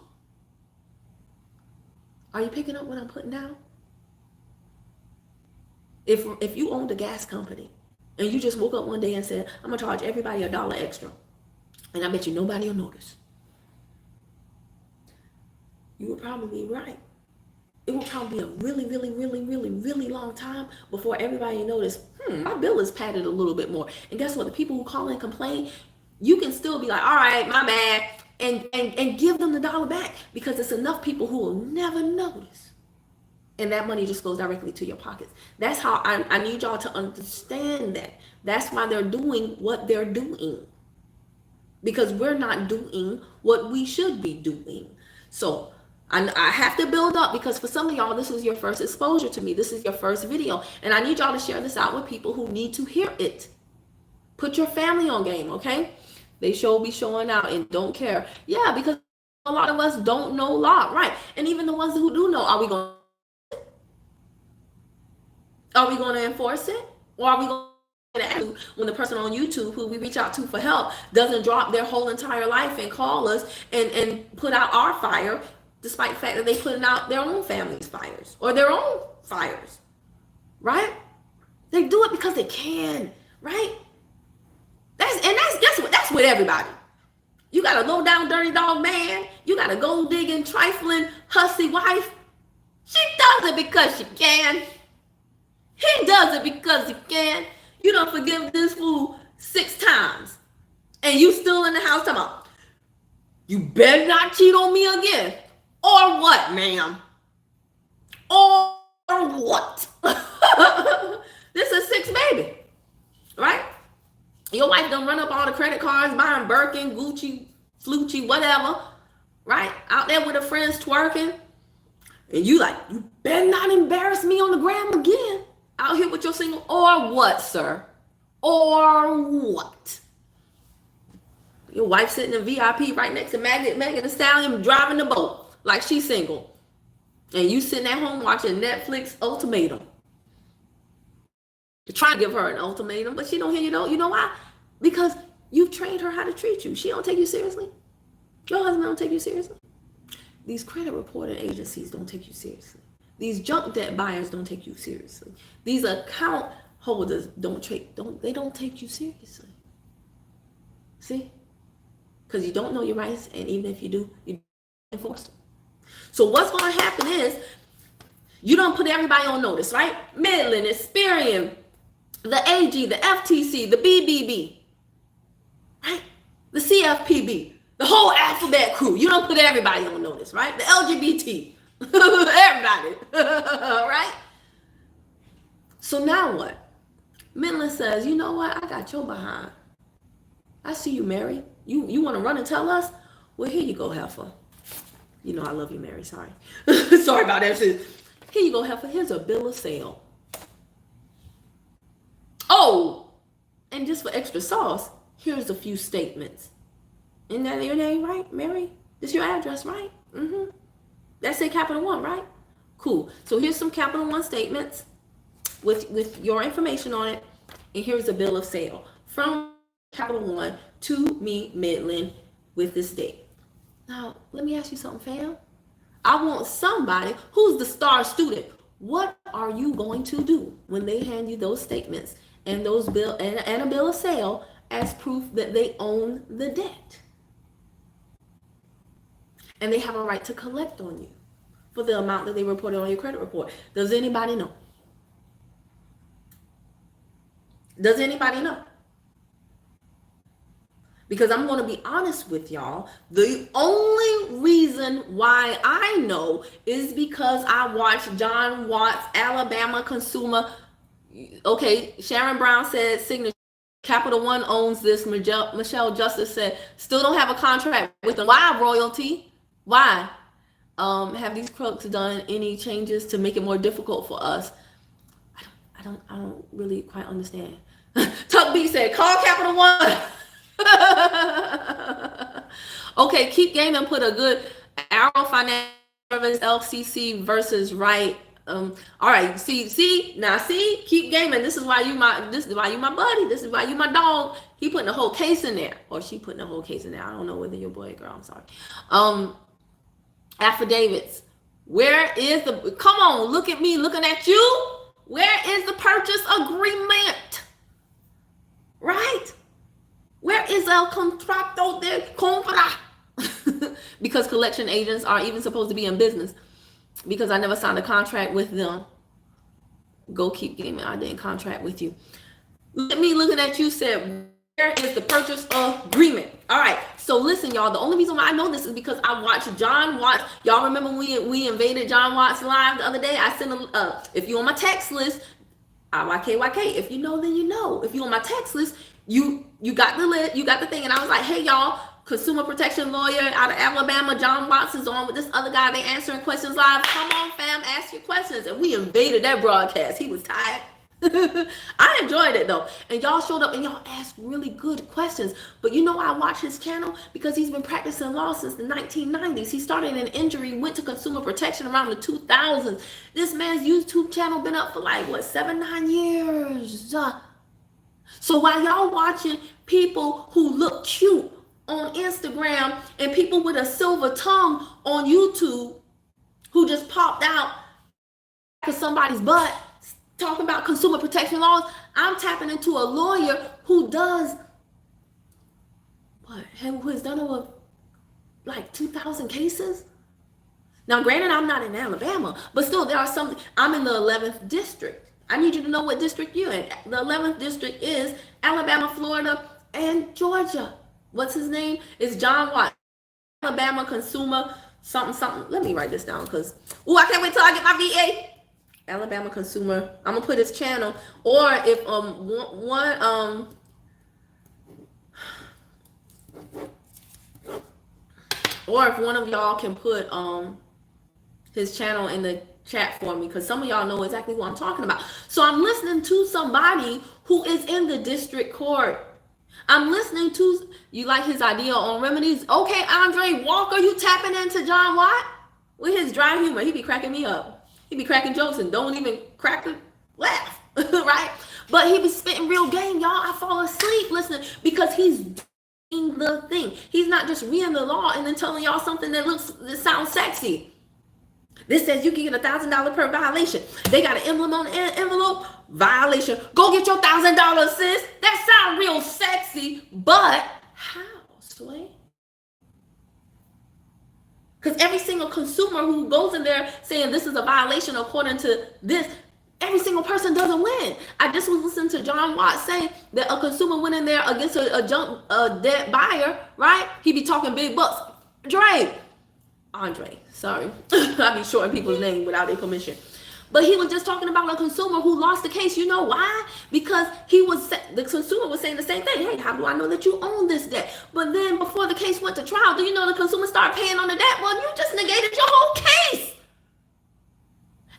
Are you picking up what I'm putting down? If you owned a gas company and you just woke up one day and said, I'm gonna charge everybody $1 extra, and I bet you nobody will notice, you would probably be right. It will probably be a really, really, really, really, really long time before everybody notice, my bill is padded a little bit more. And guess what? The people who call and complain, you can still be like, all right, my bad, and give them the $1 back, because it's enough people who will never notice. And that money just goes directly to your pockets. That's how I need y'all to understand that. That's why they're doing what they're doing. Because we're not doing what we should be doing. So I have to build up, because for some of y'all, this was your first exposure to me. This is your first video. And I need y'all to share this out with people who need to hear it. Put your family on game, okay? They be showing out and don't care. Yeah, because a lot of us don't know law, right? And even the ones who do know, are we going to enforce it? Or are we going to, when the person on YouTube who we reach out to for help doesn't drop their whole entire life and call us and put out our fire, despite the fact that they putting out their own family's fires or their own fires, right? They do it because they can, right? That's with everybody. You got a low down dirty dog man. You got a gold digging, trifling, hussy wife. She does it because she can. He does it because he can. You don't forgive this fool 6 times, and you still in the house talking about, you better not cheat on me again. Or what, ma'am? Or what? This is 6, baby. Right? Your wife done run up all the credit cards, buying Birkin, Gucci, Flucci, whatever. Right? Out there with her friends twerking. And you like, you better not embarrass me on the gram again. Out here with your single. Or what, sir? Or what? Your wife sitting in VIP right next to Megan Thee Stallion driving the boat like she's single. And you sitting at home watching Netflix Ultimatum. You're trying to give her an ultimatum, but she don't hear you though. You know why? Because you've trained her how to treat you. She don't take you seriously. Your husband don't take you seriously. These credit reporting agencies don't take you seriously. These junk debt buyers don't take you seriously. These account holders don't take you seriously. See? Because you don't know your rights, and even if you do, you don't enforce them. So what's going to happen is, you don't put everybody on notice, right? Midland, Experian, the AG, the FTC, the BBB, right? The CFPB, the whole alphabet crew. You don't put everybody on notice, right? The LGBT, everybody, right? So now what? Midland says, you know what? I got your behind. I see you, Mary. You want to run and tell us? Well, here you go, heifer. You know I love you, Mary. Sorry. Sorry about that. Here you go, heifer. Here's a bill of sale. Oh, and just for extra sauce, here's a few statements. Isn't that your name, right, Mary? This your address, right? Mm-hmm. That's a Capital One, right? Cool. So here's some Capital One statements with your information on it. And here's a bill of sale from Capital One to me, Midland, with this date. Now, let me ask you something, fam. I want somebody who's the star student. What are you going to do when they hand you those statements and those bill and a bill of sale as proof that they own the debt. And they have a right to collect on you for the amount that they reported on your credit report. Does anybody know? Does anybody know? Because I'm going to be honest with y'all, the only reason why I know is because I watched John Watts, Alabama Consumer. Okay, Sharon Brown said signature. Capital One owns this. Michelle Justice said still don't have a contract with them. Why, royalty? Why? Have these crooks done any changes to make it more difficult for us? I don't really quite understand. Tuck B said call Capital One. Okay, Keep Gaming put a good Arrow Financial Service LCC versus Right. All right, see, Keep Gaming. This is why you my buddy. This is why you my dog. He putting the whole case in there, or she putting the whole case in there. I don't know whether you're boy or girl. I'm sorry. Affidavits. Where is the? Come on, look at me, looking at you. Where is the purchase agreement? Right? Where is el contrato de compra? Because collection agents are even supposed to be in business. Because I never signed a contract with them. Go Keep Gaming. I didn't contract with you. Look at me looking at you, said, where is the purchase agreement? All right. So listen, y'all. The only reason why I know this is because I watched John Watts. Y'all remember we invaded John Watts live the other day? I sent if you on my text list, YKYK. If you know, then you know. If you on my text list, you got the list, you got the thing. And I was like, hey, y'all, consumer protection lawyer out of Alabama, John Watts is on with this other guy. They answering questions live. Come on, fam, ask your questions. And we invaded that broadcast. He was tired. I enjoyed it though. And y'all showed up and y'all asked really good questions. But you know, I watch his channel because he's been practicing law since the 1990s. He started in injury, went to consumer protection around the 2000s. This man's YouTube channel been up for like, what, 7-9 years. So while y'all watching people who look cute on Instagram and people with a silver tongue on YouTube who just popped out to somebody's butt talking about consumer protection laws, I'm tapping into a lawyer who does who has done over like 2,000 cases. Now, granted, I'm not in Alabama, but still there are some. I'm in the 11th district. I need you to know what district you're in. The 11th district is Alabama, Florida, and Georgia. What's his name? It's John Watt. Alabama Consumer something. Let me write this down because, I can't wait till I get my VA. Alabama Consumer. I'm gonna put his channel. Or if if one of y'all can put his channel in the chat for me, because some of y'all know exactly what I'm talking about. So I'm listening to somebody who is in the district court. I'm listening to, you like his idea on remedies? Okay, Andre Walker, you tapping into John Watt? With his dry humor, he be cracking me up. He be cracking jokes and don't even crack a laugh, right? But he be spitting real game, y'all. I fall asleep listening because he's doing the thing. He's not just reading the law and then telling y'all something that sounds sexy. This says you can get $1,000 per violation. They got an emblem on the envelope. Violation. Go get your $1,000, sis. That sounds real sexy, but how, Sway? Because every single consumer who goes in there saying this is a violation according to this, every single person doesn't win. I just was listening to John Watt say that a consumer went in there against a dead buyer, right? He be talking big bucks. Andre, sorry. I be shorting people's name without their permission. But he was just talking about a consumer who lost the case. You know why? Because the consumer was saying the same thing. Hey, how do I know that you own this debt? But then before the case went to trial, do you know the consumer started paying on the debt? Well, you just negated your whole case.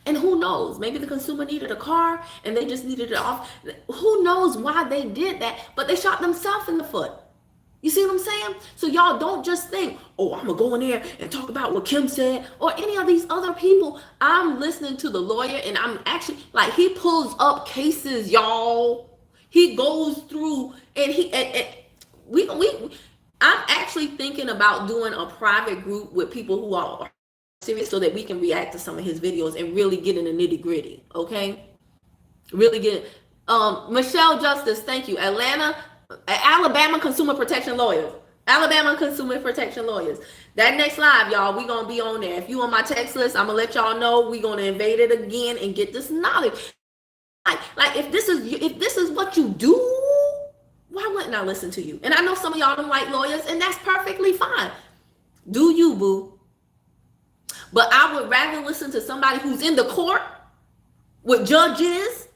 And who knows? Maybe the consumer needed a car and they just needed it off. Who knows why they did that? But they shot themselves in the foot. You see what I'm saying? So y'all don't just think, I'm going to go in there and talk about what Kim said or any of these other people. I'm listening to the lawyer and I'm actually, like, he pulls up cases, y'all. He goes through and I'm actually thinking about doing a private group with people who are serious so that we can react to some of his videos and really get in the nitty gritty, okay? Really get Michelle Justice, thank you. Alabama Consumer Protection Lawyers. Alabama Consumer Protection Lawyers. That next live, y'all, we gonna be on there. If you on my text list, I'm gonna let y'all know we gonna invade it again and get this knowledge. Like if this is what you do, why wouldn't I listen to you? And I know some of y'all don't like lawyers, and that's perfectly fine. Do you, boo? But I would rather listen to somebody who's in the court with judges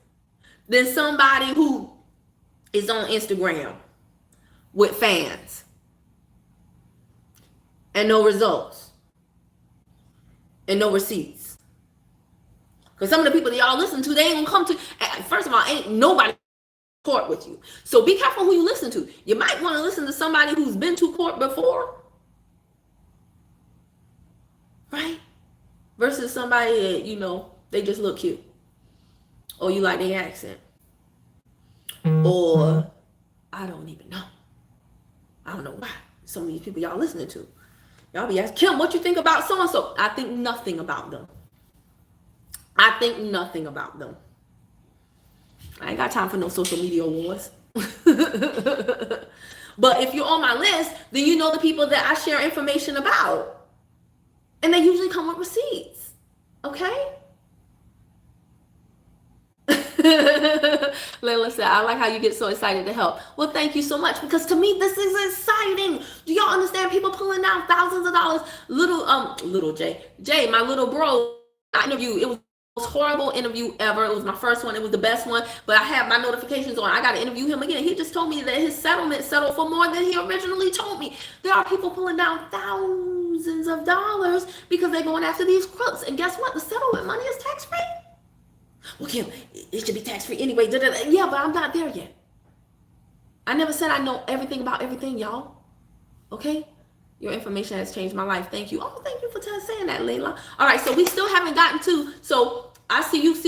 than somebody who is on Instagram with fans and no results and no receipts. Because some of the people that y'all listen to, they ain't gonna come to. First of all, ain't nobody court with you. So be careful who you listen to. You might want to listen to somebody who's been to court before, right? Versus somebody that, you know, they just look cute. Or you like their accent. Or I don't even know. I don't know why. Some of these people y'all listening to. Y'all be asking, Kim, what you think about so-and-so? I think nothing about them. I think nothing about them. I ain't got time for no social media wars. But if you're on my list, then you know the people that I share information about. And they usually come with receipts. Okay? Layla said, I like how you get so excited to help. Well, thank you so much, because to me this is exciting. Do y'all understand? People pulling out thousands of dollars. Little Jay, my little bro, I interviewed. It was the most horrible interview ever. It was my first one. It was the best one, but I had my notifications on. I got to interview him again. He just told me that his settlement settled for more than he originally told me. There are people pulling down thousands of dollars because they're going after these crooks. And guess what? The settlement money is tax-free. Well, Kim, it should be tax-free anyway. Yeah, but I'm not there yet. I never said I know everything about everything, y'all. Okay? Your information has changed my life. Thank you. Oh, thank you for saying that, Layla. All right, so we still haven't gotten to, so I see you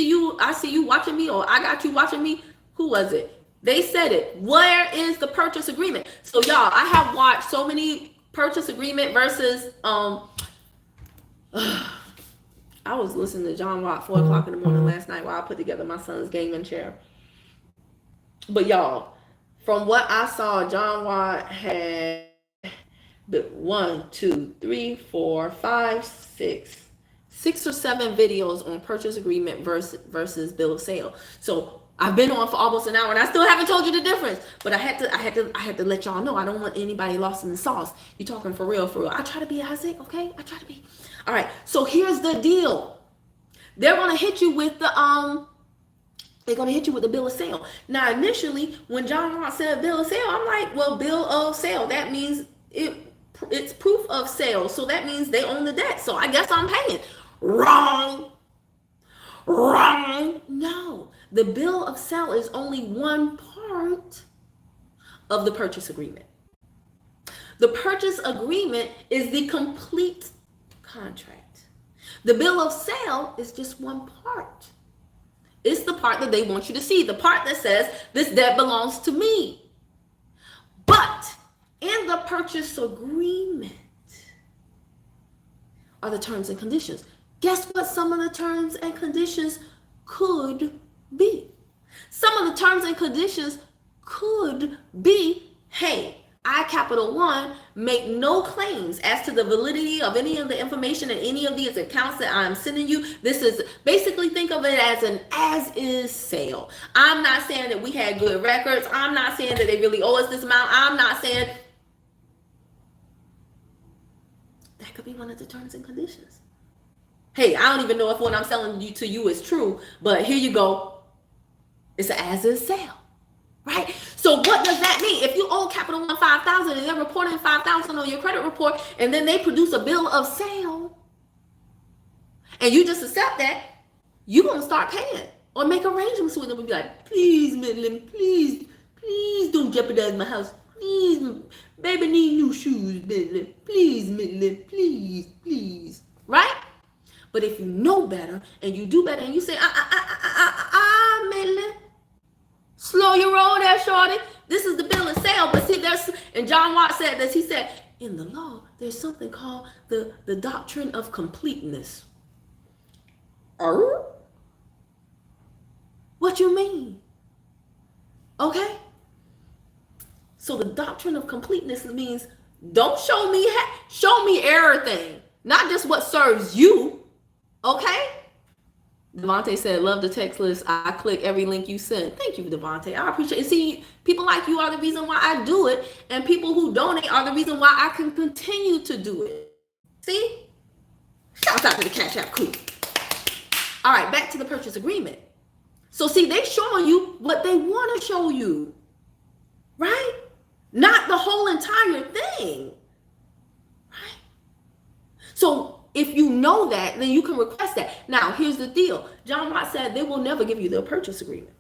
watching me, or I got you watching me. Who was it? They said it. Where is the purchase agreement? So y'all, I have watched so many purchase agreement versus, I was listening to John Watt 4 o'clock in the morning last night while I put together my son's gaming chair. But y'all, from what I saw, John Watt had 6 or 7 videos on purchase agreement versus bill of sale. So I've been on for almost an hour and I still haven't told you the difference. But I had to let y'all know. I don't want anybody lost in the sauce. You talking for real, for real. I try to be Isaac, okay? I try to be. All right. So here's the deal. They're gonna hit you with the They're going to hit you with the bill of sale. Now, initially, when John Watt said bill of sale, I'm like, well, bill of sale, that means it's proof of sale. So that means they own the debt. So I guess I'm paying. Wrong. No, the bill of sale is only one part of the purchase agreement. The purchase agreement is the complete contract. The bill of sale is just one part. It's the part that they want you to see, the part that says this debt belongs to me. But in the purchase agreement are the terms and conditions. Guess what some of the terms and conditions could be? Some of the terms and conditions could be, hey, I, Capital One, make no claims as to the validity of any of the information in any of these accounts that I'm sending you. This is basically, think of it as an as-is sale. I'm not saying that we had good records. I'm not saying that they really owe us this amount. I'm not saying that could be one of the terms and conditions. Hey, I don't even know if what I'm selling you to you is true, but here you go. It's an as-is sale. Right? So what does that mean? If you owe Capital One $5,000 and they're reporting $5,000 on your credit report, and then they produce a bill of sale, and you just accept that, you're going to start paying or make arrangements with them and be like, please, Midland, please don't jeopardize my house. Please, baby need new shoes, Midland. Please, Midland, please. Right? But if you know better and you do better and you say, Midland, slow your roll there, shorty. This is the bill of sale. But see, and John Watt said this. He said, in the law, there's something called the Doctrine of Completeness. What you mean? Okay? So the doctrine of completeness means don't show me show me everything, not just what serves you. Okay? Devontae said, love the text list. I click every link you send. Thank you, Devontae. I appreciate it. See, people like you are the reason why I do it, and people who donate are the reason why I can continue to do it. See? Shout out to the CashApp crew. All right, back to the purchase agreement. So see, they showing you what they want to show you, right? Not the whole entire thing, right? So if you know that, then you can request that. Now, here's the deal. John Watt said they will never give you the purchase agreement.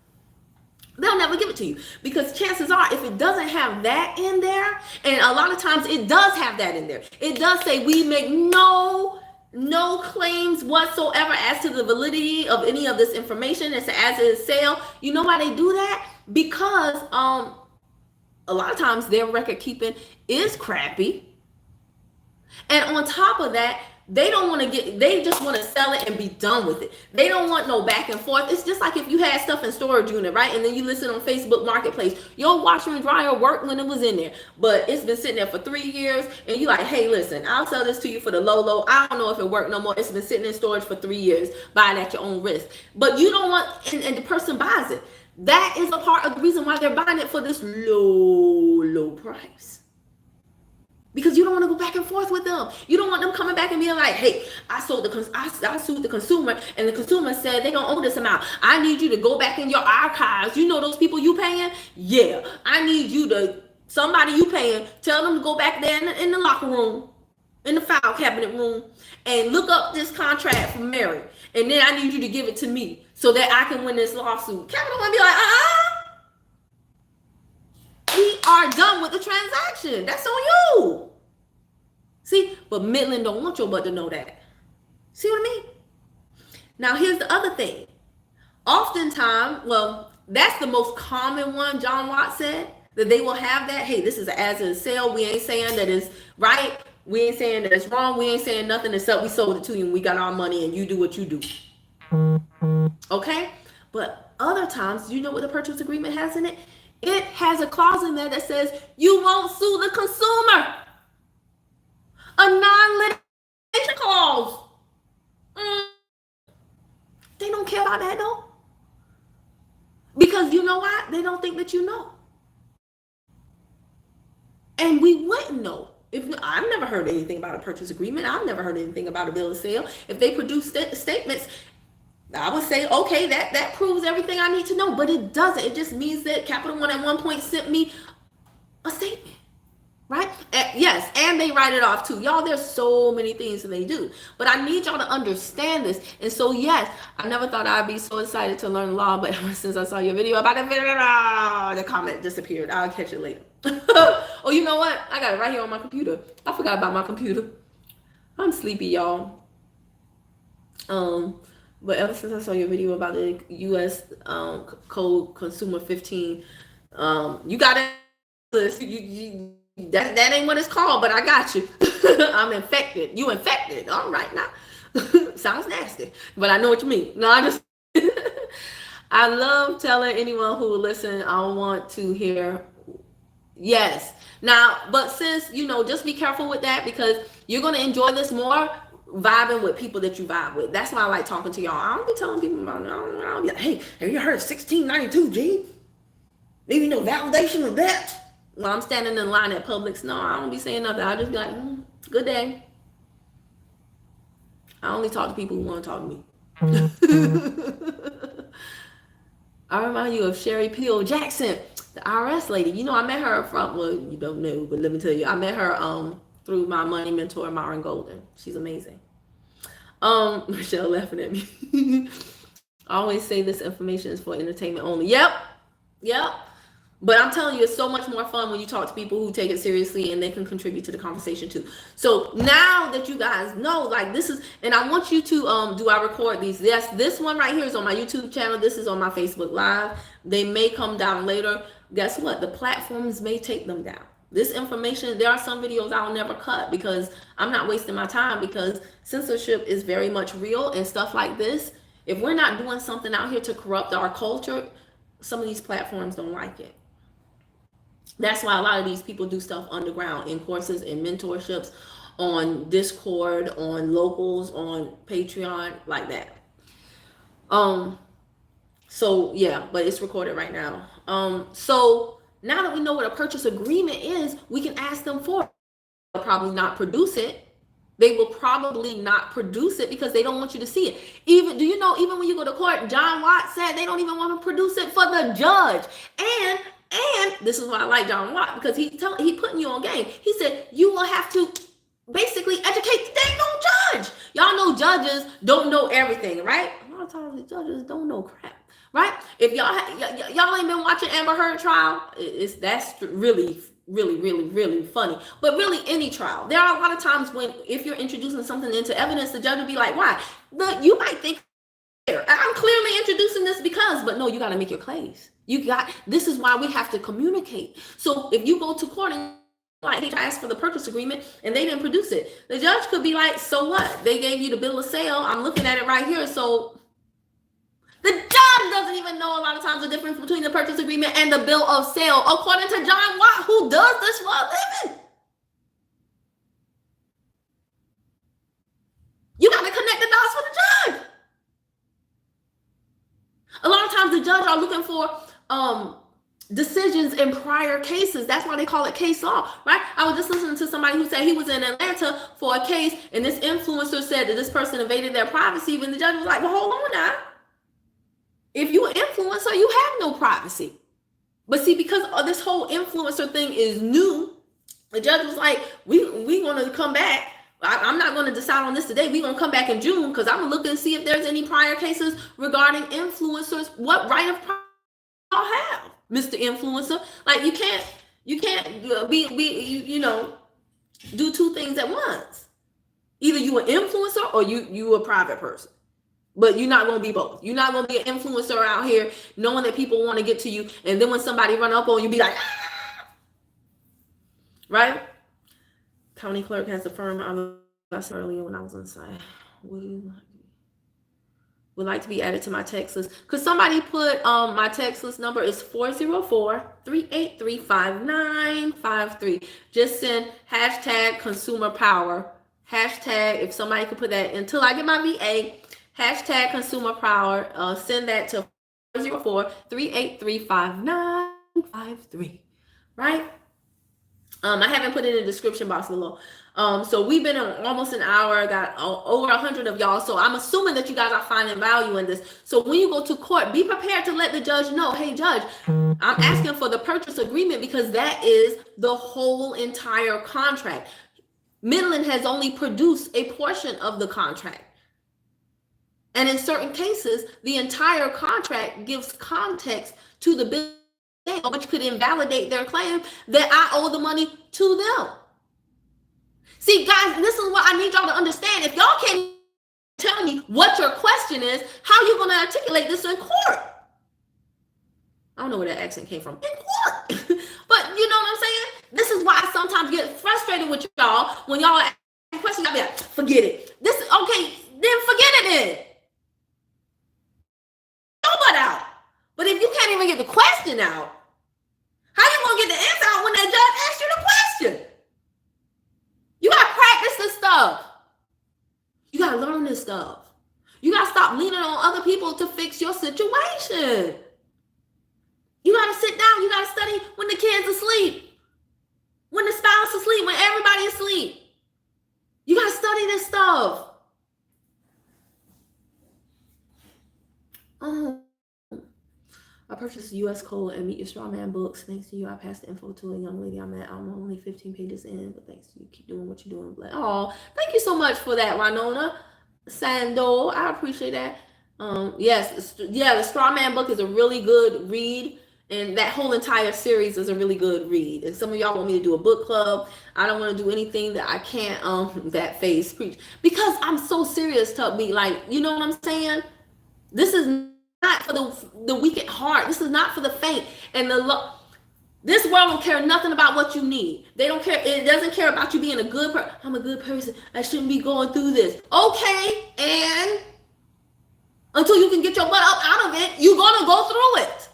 They'll never give it to you because chances are if it doesn't have that in there, and a lot of times it does have that in there. It does say we make no claims whatsoever as to the validity of any of this information as it is sale. You know why they do that? Because a lot of times their record keeping is crappy. And on top of that, they just want to sell it and be done with it. They don't want no back and forth. It's just like if you had stuff in storage unit, right? And then you listen on Facebook Marketplace. Your washer and dryer worked when it was in there, but it's been sitting there for 3 years. And you're like, hey, listen, I'll sell this to you for the low. I don't know if it worked no more. It's been sitting in storage for 3 years. Buy it at your own risk. But you don't want, and the person buys it. That is a part of the reason why they're buying it for this low price. Because you don't want to go back and forth with them. You don't want them coming back and being like, hey, I sued the consumer, and the consumer said they don't owe this amount. I need you to go back in your archives. You know those people you paying? Yeah. I need you to, somebody you paying, tell them to go back there in the locker room, in the file cabinet room, and look up this contract from Mary. And then I need you to give it to me so that I can win this lawsuit. Capital One be like, we are done with the transaction. That's on you. See, but Midland don't want your butt to know that. See what I mean? Now, here's the other thing. Oftentimes, well, that's the most common one, John Watt said, that they will have that. Hey, this is an as-is sale. We ain't saying that it's right. We ain't saying that it's wrong. We ain't saying nothing except we sold it to you and we got our money and you do what you do. Okay? But other times, you know what the purchase agreement has in it? It has a clause in there that says you won't sue the consumer. A non-litigation clause. They don't care about that though. Because you know why? They don't think that you know. And we wouldn't know. I've never heard anything about a purchase agreement. I've never heard anything about a bill of sale. If they produce statements, I would say, okay, that proves everything I need to know, but it doesn't. It just means that Capital One at one point sent me a statement, right? Yes, and they write it off too. Y'all, there's so many things that they do, but I need y'all to understand this. And so, yes, I never thought I'd be so excited to learn law, but ever since I saw your video about it, the comment disappeared. I'll catch it later. Oh, you know what? I got it right here on my computer. I forgot about my computer. I'm sleepy, y'all. But ever since I saw your video about the U.S. Code Consumer 15, you got it. That ain't what it's called, but I got you. I'm infected. You infected. All right now. Sounds nasty, but I know what you mean. No, I love telling anyone who will listen, I want to hear yes. Now, but since, just be careful with that because you're going to enjoy this more vibing with people that you vibe with. That's why I like talking to y'all. I don't be telling people about it. I don't be like, hey, have you heard 1692 G? Maybe no validation of that. When I'm standing in line at Publix, no, I don't be saying nothing. I'll just be like, good day. I only talk to people who want to talk to me. I remind you of Sherry Peel Jackson, the IRS lady. I met her from, well, you don't know, but let me tell you, I met her through my money mentor, Myron Golden. She's amazing. Michelle laughing at me. I always say this information is for entertainment only. Yep. But I'm telling you, it's so much more fun when you talk to people who take it seriously and they can contribute to the conversation too. So now that you guys know, like this is, and I want you to, do I record these? Yes, this one right here is on my YouTube channel. This is on my Facebook Live. They may come down later. Guess what? The platforms may take them down. This information, there are some videos I'll never cut because I'm not wasting my time because censorship is very much real and stuff like this. If we're not doing something out here to corrupt our culture, some of these platforms don't like it. That's why a lot of these people do stuff underground in courses and mentorships on Discord, on Locals, on Patreon, like that. So yeah, but it's recorded right now. So now that we know what a purchase agreement is, we can ask them for it. They'll probably not produce it. They will probably not produce it because they don't want you to see it. Even, do you know, even when you go to court, John Watt said they don't even want to produce it for the judge. And this is why I like John Watt, because he putting you on game. He said you will have to basically educate the dang old judge. Y'all know judges don't know everything, right? A lot of times the judges don't know crap, right? If y'all ain't been watching Amber Heard trial, that's really funny. But really, any trial, there are a lot of times when, if you're introducing something into evidence, the judge will be like, why? You might think, I'm clearly introducing this because, but no, you got to make your case. This is why we have to communicate. So if you go to court and like, they asked for the purchase agreement and they didn't produce it, the judge could be like, so what? They gave you the bill of sale. I'm looking at it right here. So the judge doesn't even know a lot of times the difference between the purchase agreement and the bill of sale, according to John Watt, who does this for a living. You got to connect the dots for the judge. A lot of times the judge are looking for decisions in prior cases. That's why they call it case law, right? I was just listening to somebody who said he was in Atlanta for a case, and this influencer said that this person invaded their privacy, and the judge was like, well, hold on now. If you're an influencer, you have no privacy. But see, because this whole influencer thing is new, the judge was like, we going to come back. I'm not going to decide on this today. We're going to come back in June because I'm going to look and see if there's any prior cases regarding influencers. What right of privacy y'all have, Mr. Influencer? Like, you can't be do two things at once. Either you an influencer or you a private person. But you're not going to be both. You're not going to be an influencer out here knowing that people want to get to you. And then when somebody run up on you, be like, ah! Right? County clerk has affirmed, I said earlier when I was on the side, would like to be added to my text list. Because somebody put my text list number is 404-383-5953. Just send hashtag consumer power. Hashtag, if somebody could put that until I get my VA, hashtag consumer power. Send that to 404-383-5953. Right? I haven't put it in the description box below. So we've been on almost an hour, got over 100 of y'all. So I'm assuming that you guys are finding value in this. So when you go to court, be prepared to let the judge know, hey, judge, I'm asking for the purchase agreement because that is the whole entire contract. Midland has only produced a portion of the contract. And in certain cases, the entire contract gives context to the bill, which could invalidate their claim that I owe the money to them. See, guys, this is what I need y'all to understand. If y'all can't tell me what your question is, how are you going to articulate this in court? I don't know where that accent came from. In court. But you know what I'm saying? This is why I sometimes get frustrated with y'all when y'all ask questions. I'll be like, forget it. This is okay, then forget it then. But out. But if you can't even get the question out, how you gonna get the answer out when that judge asks you the question? You gotta practice this stuff. You gotta learn this stuff. You gotta stop leaning on other people to fix your situation. You gotta sit down. You gotta study when the kids asleep, when the spouse is asleep, when everybody is asleep. You gotta study this stuff. I purchased U.S. Code and Meet Your Straw Man books. Thanks to you, I passed the info to a young lady I met. I'm only 15 pages in, but thanks to you, keep doing what you're doing. Oh, thank you so much for that, Winona Sando. I appreciate that. Yes, the Straw Man book is a really good read, and that whole entire series is a really good read. And some of y'all want me to do a book club. I don't want to do anything that I can't that face preach because I'm so serious to be like, you know what I'm saying? This is not for the weak at heart. This is not for the faint. And this world don't care nothing about what you need. They don't care. It doesn't care about you being a good person. I'm a good person. I shouldn't be going through this. Okay, and until you can get your butt up out of it, you're gonna go through it.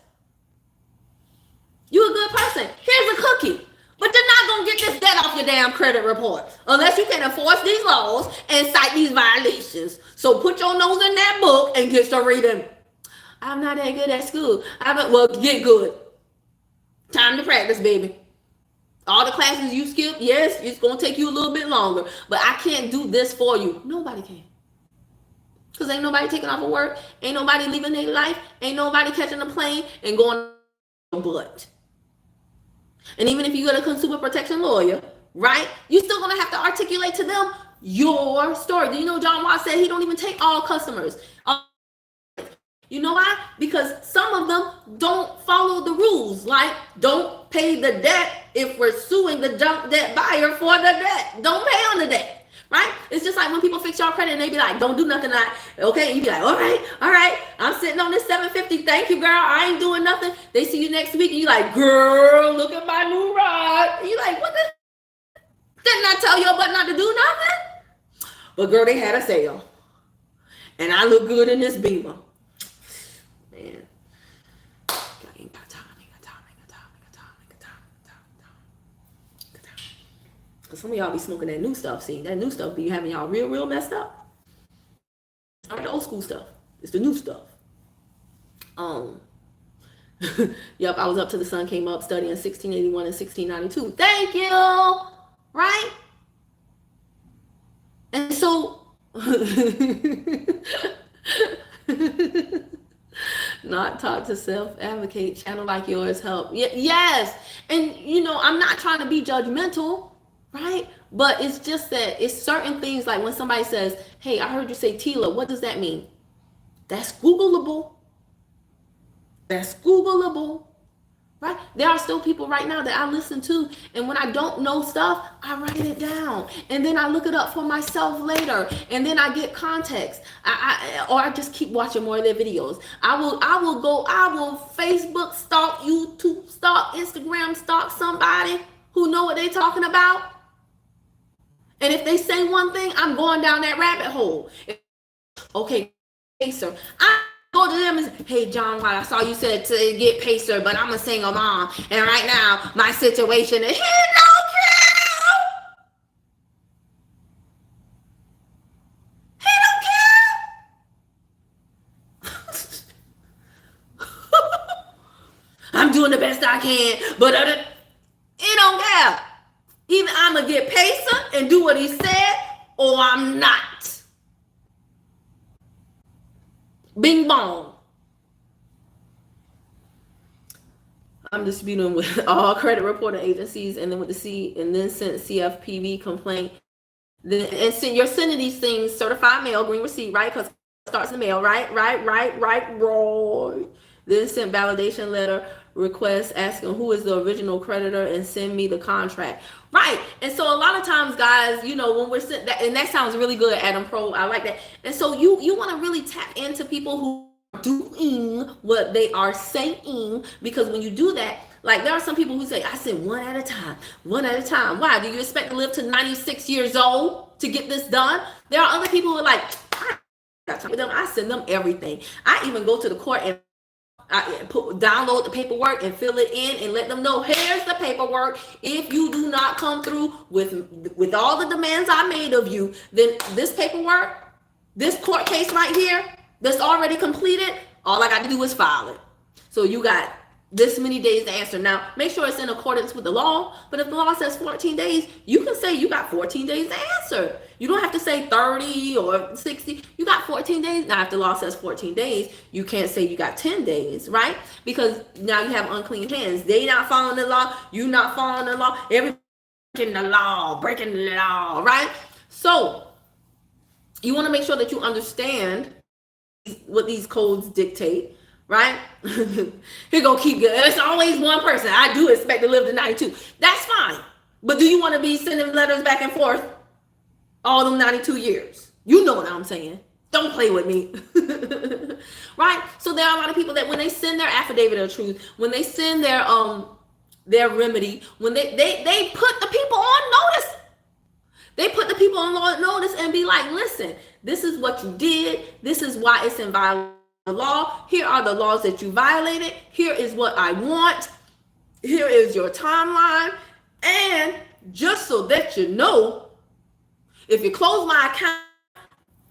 You a good person. Here's a cookie. But you're not going to get this debt off your damn credit report unless you can enforce these laws and cite these violations. So put your nose in that book and get to reading. I'm not that good at school. Well, get good. Time to practice, baby. All the classes you skip, yes, it's going to take you a little bit longer. But I can't do this for you. Nobody can. Because ain't nobody taking off of work. Ain't nobody leaving their life. Ain't nobody catching a plane and going butt. And even if you get a consumer protection lawyer, right, you're still going to have to articulate to them your story. Do you know John Watt said he don't even take all customers? You know why? Because some of them don't follow the rules. Like, don't pay the debt if we're suing the junk debt buyer for the debt. Don't pay on the debt. Right? It's just like when people fix your credit and they be like, don't do nothing. Okay, and you be like, all right. I'm sitting on this $750. Thank you, girl. I ain't doing nothing. They see you next week and you like, girl, look at my new ride. And you like, what the? Didn't I tell your butt not to do nothing? But girl, they had a sale. And I look good in this Beamer. Man. I ain't got time. Because some of y'all be smoking that new stuff. See, that new stuff be having y'all real messed up. All right, the old school stuff. It's the new stuff. Yep, I was up till the sun came up studying 1681 and 1692. Thank you. Right? And so not taught to self-advocate, channel like yours help. Yes. And I'm not trying to be judgmental. Right? But it's just that it's certain things like when somebody says, hey, I heard you say Tila. What does that mean? That's Googleable. Right? There are still people right now that I listen to. And when I don't know stuff, I write it down. And then I look it up for myself later. And then I get context. I just keep watching more of their videos. I will Facebook stalk, YouTube stalk, Instagram stalk somebody who know what they're talking about. And if they say one thing, I'm going down that rabbit hole. Okay, Pacer. I go to them and say, hey, John White, I saw you said to get Pacer, but I'm a single mom. And right now, my situation is, he don't care. I'm doing the best I can, but he don't care. Either I'm going to get Pacer and do what he said, or I'm not. Bing bong. I'm disputing with all credit reporting agencies and then with sent CFPB complaint. You're sending these things certified mail, green receipt, right? Because it starts in the mail, right. Then sent validation letter request asking who is the original creditor and send me the contract. Right. And so a lot of times, guys, when we're sitting that, and that sounds really good, Adam Pro, I like that. And so you want to really tap into people who are doing what they are saying, because when you do that, like there are some people who say, I send one at a time. Why? Do you expect to live to 96 years old to get this done? There are other people who are like, I got time with them. I send them everything. I even go to the court and download the paperwork and fill it in and let them know, here's the paperwork. If you do not come through with all the demands I made of you, then this paperwork, this court case right here that's already completed, all I got to do is file it. So you got this many days to answer. Now, make sure it's in accordance with the law, but if the law says 14 days, you can say you got 14 days to answer. You don't have to say 30 or 60. You got 14 days. Now, if the law says 14 days, you can't say you got 10 days, right? Because now you have unclean hands. They not following the law. You not following the law. Everybody breaking the law, right? So you want to make sure that you understand what these codes dictate, right? Here go keep good. It's always one person. I do expect to live to 92. That's fine. But do you want to be sending letters back and forth all them 92 years? You know what I'm saying. Don't play with me. Right? So there are a lot of people that when they send their affidavit of truth, when they send their remedy, when they put the people on notice. They put the people on notice and be like, listen, this is what you did. This is why it's in violation of the law. Here are the laws that you violated. Here is what I want. Here is your timeline. And just so that you know, if you close my account,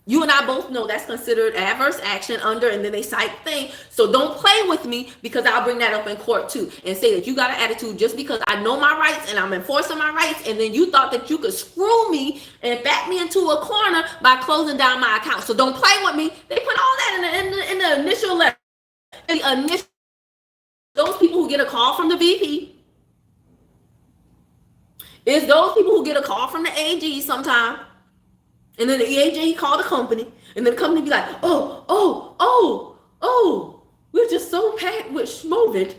you and I both know that's considered adverse action under, and then they cite thing. So don't play with me, because I'll bring that up in court too and say that you got an attitude just because I know my rights and I'm enforcing my rights, and then you thought that you could screw me and back me into a corner by closing down my account. So don't play with me. They put all that in the initial letter. Those people who get a call from the VP. It's those people who get a call from the AG sometime. And then the AG call the company. And then the company be like, oh, we're just so packed with schmovid.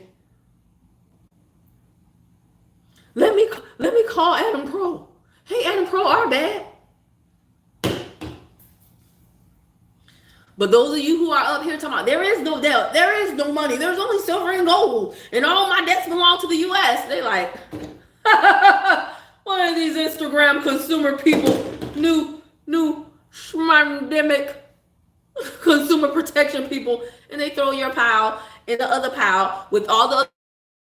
Let me call Adam Pro. Hey, Adam Pro, our bad. But those of you who are up here talking about there is no debt, there is no money, there's only silver and gold, and all my debts belong to the US. They like, one of these Instagram consumer people, new schmandemic consumer protection people, and they throw your pile in the other pile with all the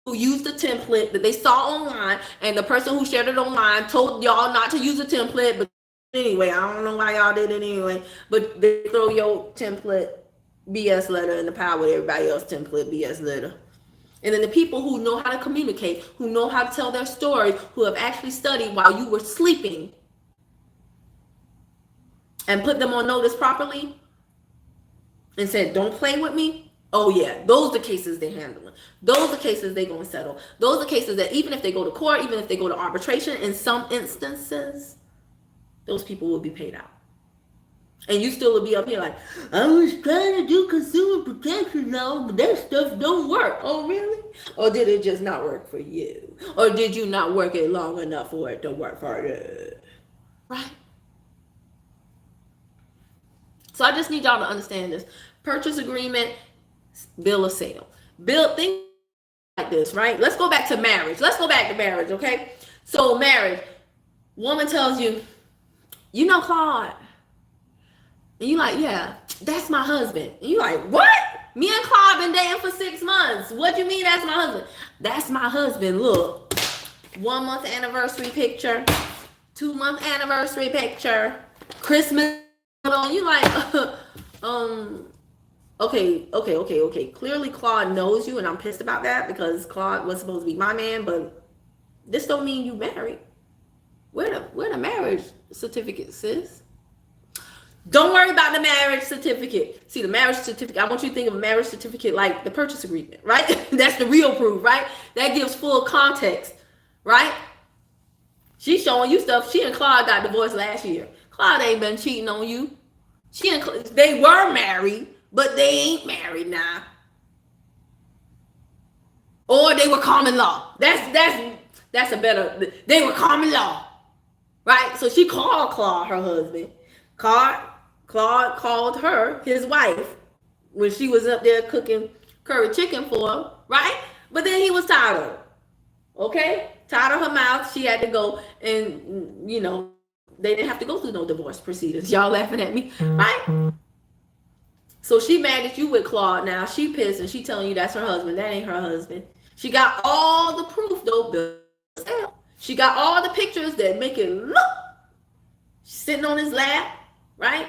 who used the template that they saw online, and the person who shared it online told y'all not to use the template, but anyway, I don't know why y'all did it anyway, but they throw your template BS letter in the pile with everybody else template BS letter. And then the people who know how to communicate, who know how to tell their stories, who have actually studied while you were sleeping and put them on notice properly and said, don't play with me. Oh yeah, those are the cases they're handling. Those are the cases they're going to settle. Those are the cases that even if they go to court, even if they go to arbitration, in some instances, those people will be paid out. And you still will be up here like, I was trying to do consumer protection now, but that stuff don't work. Oh, really? Or did it just not work for you? Or did you not work it long enough for it to work for you? Right? So I just need y'all to understand this. Purchase agreement, bill of sale. Think like this, right? Let's go back to marriage. Okay? So marriage, woman tells you, you know Claude. And you like, yeah, that's my husband. And you like, what? Me and Claude been dating for 6 months. What do you mean that's my husband? That's my husband. Look, 1 month anniversary picture, 2 month anniversary picture, Christmas. And you like, okay. Clearly Claude knows you, and I'm pissed about that because Claude was supposed to be my man, but this don't mean you married. Where the marriage certificate, sis? Don't worry about the marriage certificate. See, the marriage certificate, I want you to think of a marriage certificate like the purchase agreement, right? That's the real proof, right? That gives full context, right? She's showing you stuff. She and Claude got divorced last year. Claude ain't been cheating on you. They were married, but they ain't married now. Or they were common law. That's a better, they were common law, right? So she called Claude her husband. Claude called her his wife when she was up there cooking curry chicken for him, right? But then he was tired of her, okay? Tired of her mouth. She had to go, and, you know, they didn't have to go through no divorce proceedings. Y'all laughing at me, right? So she mad at you with Claude now. She pissed, and she telling you that's her husband. That ain't her husband. She got all the proof, though. She got all the pictures that make it look. She's sitting on his lap, right?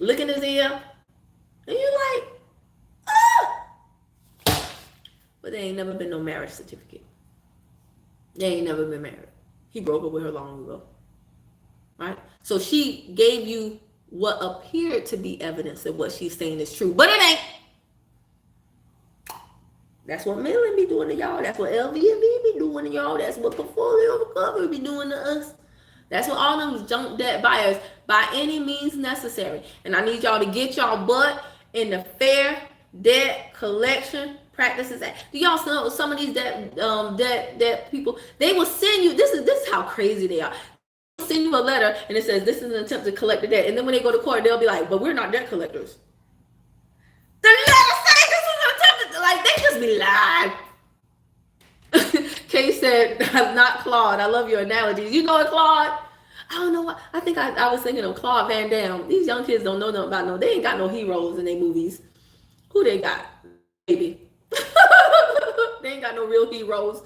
Licking his ear. And you're like, ah! But there ain't never been no marriage certificate. They ain't never been married. He broke up with her long ago. Right? So she gave you what appeared to be evidence that what she's saying is true. But it ain't. That's what Millie be doing to y'all. That's what LVMV be doing to y'all. That's what Portfolio Recovery be doing to us. That's what all them junk debt buyers, by any means necessary. And I need y'all to get y'all butt in the Fair Debt Collection Practices Act. Do y'all know some of these debt people, they will send you, this is how crazy they are. They'll send you a letter and it says this is an attempt to collect the debt. And then when they go to court, they'll be like, but we're not debt collectors. The letter says this is an attempt to, like, they just be lying. Kay said, not Claude. I love your analogies. You know what, Claude? I don't know what. I think I was thinking of Claude Van Damme. These young kids don't know nothing about no. They ain't got no heroes in their movies. Who they got? Baby. They ain't got no real heroes.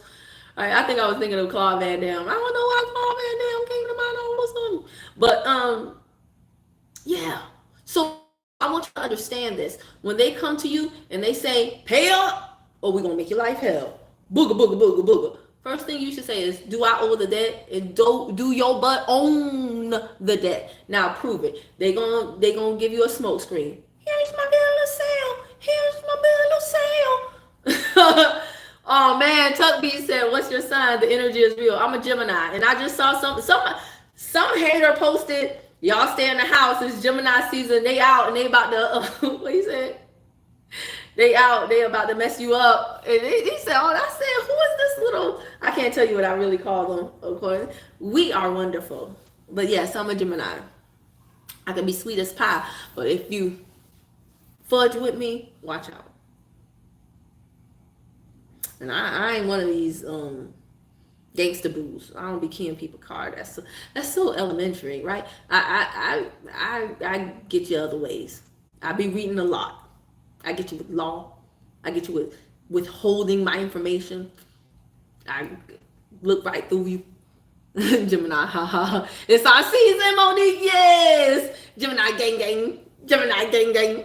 I think I was thinking of Claude Van Damme. I don't know why Claude Van Damme came to mind all of a sudden. But yeah. So I want you to understand this. When they come to you and they say, pay up or we're gonna make your life hell. Booga booga booga booga. First thing you should say is, do I owe the debt? And do your butt own the debt. Now prove it. They gonna give you a smoke screen. Here's my bill of sale. Here's my bill of sale. Oh man, Tuck B said, what's your sign? The energy is real. I'm a Gemini. And I just saw some hater posted, y'all stay in the house, it's Gemini season, they out and they about to what he said? They out, they about to mess you up. And he said, oh, I said, who is this little, I can't tell you what I really call them, of course. We are wonderful. But yes, I'm a Gemini. I can be sweet as pie, but if you fudge with me, watch out. And I ain't one of these gangster boos. I don't be keying people card. That's so elementary, right? I get you other ways. I be reading a lot. I get you with law. I get you with withholding my information. I look right through you. Gemini, haha. It's our season, Monique. Yes. Gemini gang gang. Gemini gang gang.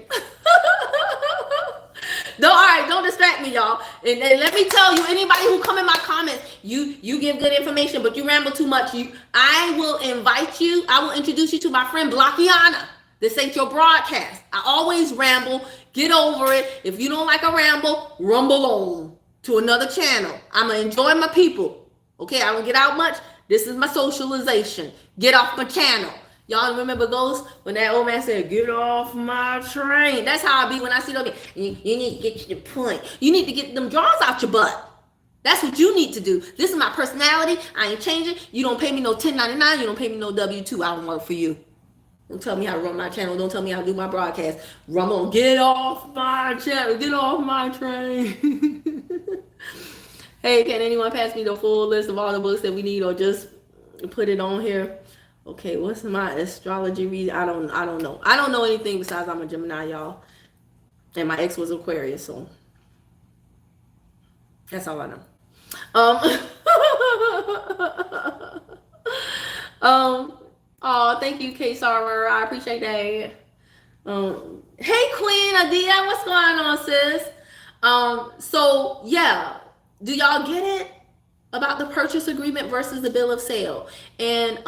Don't distract me, y'all. And let me tell you, anybody who come in my comments, you give good information, but you ramble too much. I will invite you. I will introduce you to my friend Blockiana. This ain't your broadcast. I always ramble. Get over it. If you don't like a ramble, rumble on to another channel. I'm gonna enjoy my people. Okay, I don't get out much. This is my socialization. Get off my channel. Y'all remember Ghost when that old man said, get off my train? That's how I be when I see those. You need to get to the point. You need to get them drawers out your butt. That's what you need to do. This is my personality. I ain't changing. You don't pay me no 1099. You don't pay me no W-2. I don't work for you. Don't tell me how to run my channel. Don't tell me how to do my broadcast. Rumble, get off my channel. Get off my train. Hey, can anyone pass me the full list of all the books that we need, or just put it on here? Okay, what's my astrology read? I don't know. I don't know anything besides I'm a Gemini, y'all. And my ex was Aquarius, so that's all I know. Oh, thank you, K Sarver. I appreciate that. Hey Queen Adia, what's going on, sis? So yeah, do y'all get it about the purchase agreement versus the bill of sale? And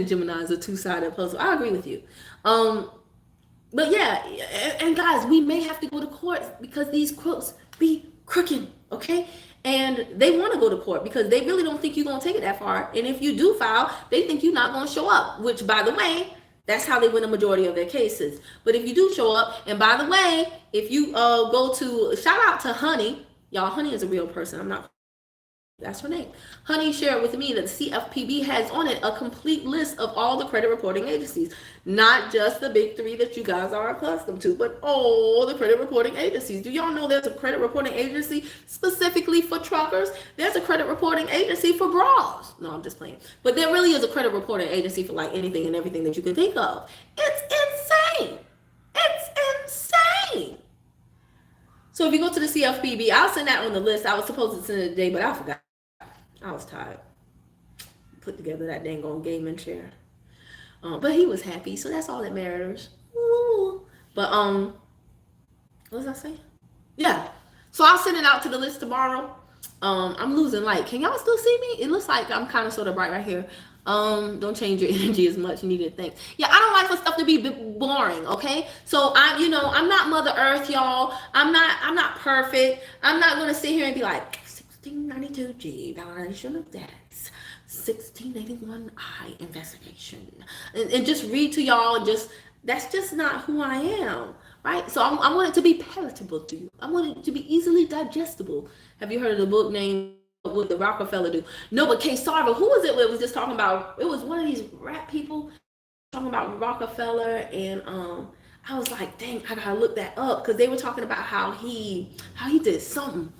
Gemini is a two-sided puzzle. I agree with you. But yeah, and guys, we may have to go to court because these crooks be crooking, okay? And they want to go to court because they really don't think you're going to take it that far. And if you do file, they think you're not going to show up, which, by the way, that's how they win a majority of their cases. But if you do show up, and by the way, if you go to, shout out to Honey. Y'all, Honey is a real person. I'm not, that's her name. Honey shared with me that the CFPB has on it a complete list of all the credit reporting agencies, not just the big three that you guys are accustomed to, but all the credit reporting agencies. Do y'all know there's a credit reporting agency specifically for truckers? There's a credit reporting agency for bras. No, I'm just playing. But there really is a credit reporting agency for like anything and everything that you can think of. It's insane. It's insane. So if you go to the CFPB, I'll send that on the list. I was supposed to send it today, but I forgot. I was tired. Put together that dang on gaming chair. But he was happy, so that's all that matters. Ooh. But what was I saying? Yeah. So I'll send it out to the list tomorrow. I'm losing light. Can y'all still see me? It looks like I'm kind of sort of bright right here. Don't change your energy as much. You need to think. Yeah, I don't like for stuff to be boring, okay? So I'm not Mother Earth, y'all. I'm not perfect. I'm not gonna sit here and be like 1692 G violation of debts, 1681 I investigation, and just read to y'all. And that's just not who I am, right? So I want it to be palatable to you. I want it to be easily digestible. Have you heard of the book named What the Rockefeller Do? No, but K Sarver, who was it? It was just talking about. It was one of these rap people talking about Rockefeller, and I was like, dang, I gotta look that up because they were talking about how he did something.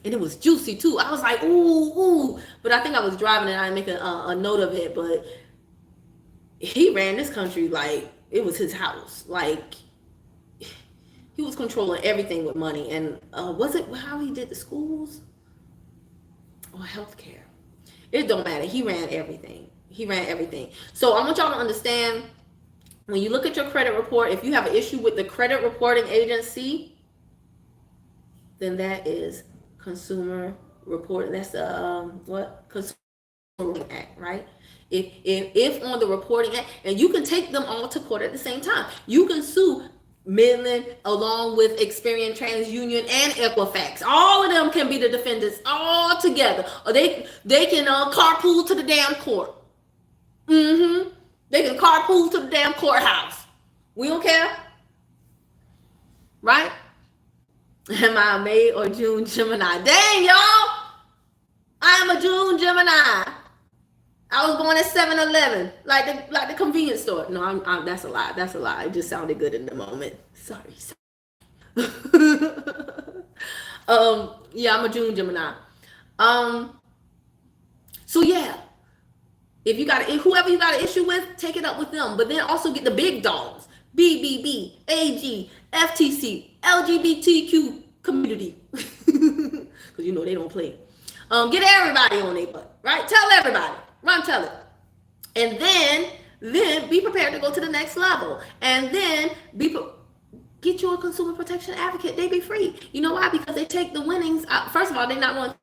And it was juicy too. I was like, ooh. But I think I was driving and I didn't make a note of it. But he ran this country like it was his house. Like He was controlling everything with money. And was it how he did the schools or healthcare? It don't matter. He ran everything. So I want y'all to understand, when you look at your credit report, if you have an issue with the credit reporting agency, then that is consumer report. That's the Consumer Reporting Act, right? If on the reporting act, and you can take them all to court at the same time. You can sue Midland along with Experian, TransUnion, and Equifax. All of them can be the defendants all together, or they can carpool to the damn court. They can carpool to the damn courthouse. We don't care, right? Am I a May or June Gemini? Dang, y'all! I am a June Gemini. I was born at 7-Eleven, like the convenience store. No, I'm that's a lie. That's a lie. It just sounded good in the moment. Sorry. Yeah, I'm a June Gemini. So yeah, if you got whoever you got an issue with, take it up with them. But then also get the big dogs: BBB, AG, FTC, LGBTQ community, because you know they don't play. Get everybody on their butt, right? Tell everybody. Run, tell it. And then be prepared to go to the next level. And then get you a consumer protection advocate. They be free. You know why? Because they take the winnings out. First of all, they're not going to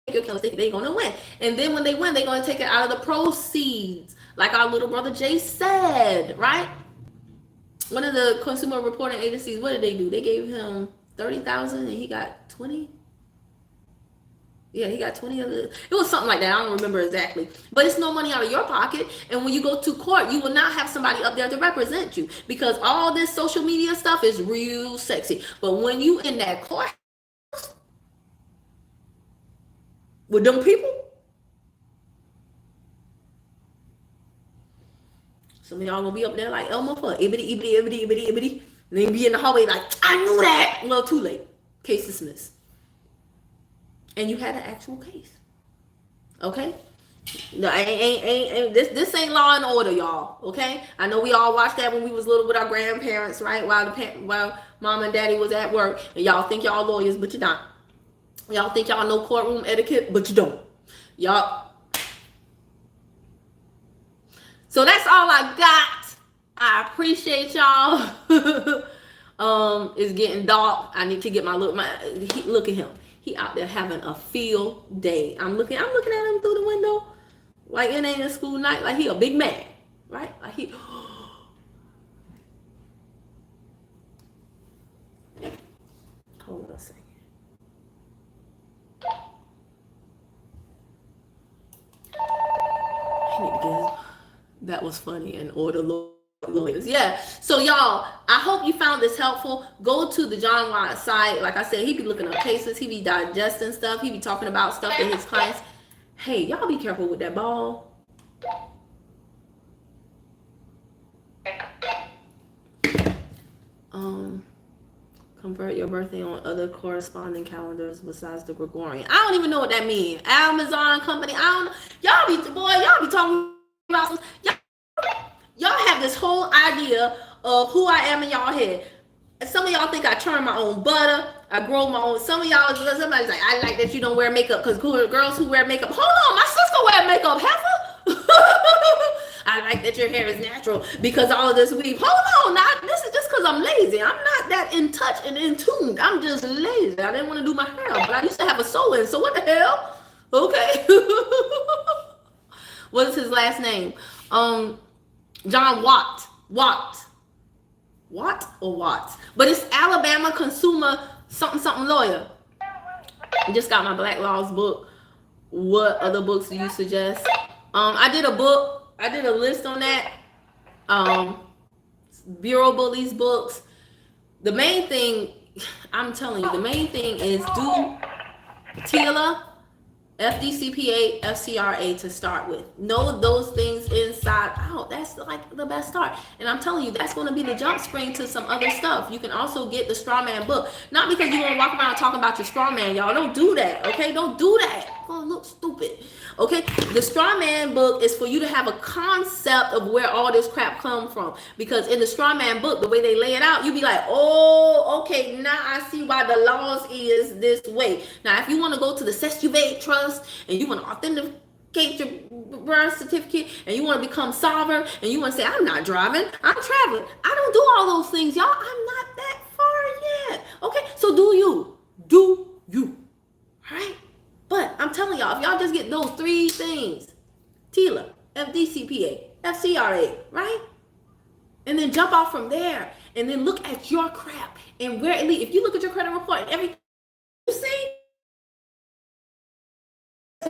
take your case. They're going to win. And then when they win, they're going to take it out of the proceeds. Like our little brother Jay said, right? One of the consumer reporting agencies, what did they do? They gave him $30,000 and he got 20. Yeah, he got 20 of it. It was something like that. I don't remember exactly. But it's no money out of your pocket. And when you go to court, you will not have somebody up there to represent you, because all this social media stuff is real sexy. But when you in that court with them people, some of y'all gonna be up there like Elmo for ibity. And then be in the hallway like, I knew that. Well, too late. Case dismissed. And you had an actual case. Okay? No, this ain't Law and Order, y'all. Okay? I know we all watched that when we was little with our grandparents, right? While mom and daddy was at work, and y'all think y'all lawyers, but you're not. Y'all think y'all know courtroom etiquette, but you don't. Y'all. So that's all I got. I appreciate y'all. It's getting dark. I need to get look at him. He out there having a field day. I'm looking at him through the window, like it ain't a school night. Like he a big man, right? Like he. Hold on a second. I need to get. That was funny. And order lawyers. Yeah. So y'all, I hope you found this helpful. Go to the John Watt site. Like I said, he be looking up cases. He be digesting stuff. He be talking about stuff that his clients. Hey, y'all be careful with that ball. Convert your birthday on other corresponding calendars besides the Gregorian. I don't even know what that means. Amazon company. I don't. Y'all be talking about. Y'all have this whole idea of who I am in y'all head. Some of y'all think I churn my own butter. I grow my own. Some of y'all, somebody's like, I like that you don't wear makeup, because girls who wear makeup. Hold on, my sister wear makeup. Heifer. I like that your hair is natural because all of this weave. Hold on, this is just because I'm lazy. I'm not that in touch and in tune. I'm just lazy. I didn't want to do my hair, but I used to have a sew-in. So what the hell? Okay. What is his last name? John Watt. Watt or Watts? But it's Alabama Consumer something lawyer. I just got my Black Laws book. What other books do you suggest? I did a book. I did a list on that. Bureau Bullies books. The main thing, I'm telling you, the main thing is do TILA, FDCPA, FCRA to start with. Know those things inside out. That's like the best start. And I'm telling you, that's going to be the jump spring to some other stuff. You can also get the straw man book. Not because you want to walk around talking about your straw man, y'all. Don't do that, okay? Don't do that. gonna look stupid. Okay, the straw man book is for you to have a concept of where all this crap come from. Because in the straw man book, the way they lay it out, you be like, oh, okay, now I see why the laws is this way. Now, if you want to go to the Sestuvate Trust and you want to authenticate your birth certificate and you want to become sovereign and you want to say, I'm not driving, I'm traveling. I don't do all those things, y'all. I'm not that far yet. Okay, so do you. All right? But I'm telling y'all, if y'all just get those 3 things, TILA, FDCPA, FCRA, right? And then jump off from there and then look at your crap and where it leads. If you look at your credit report and everything you see,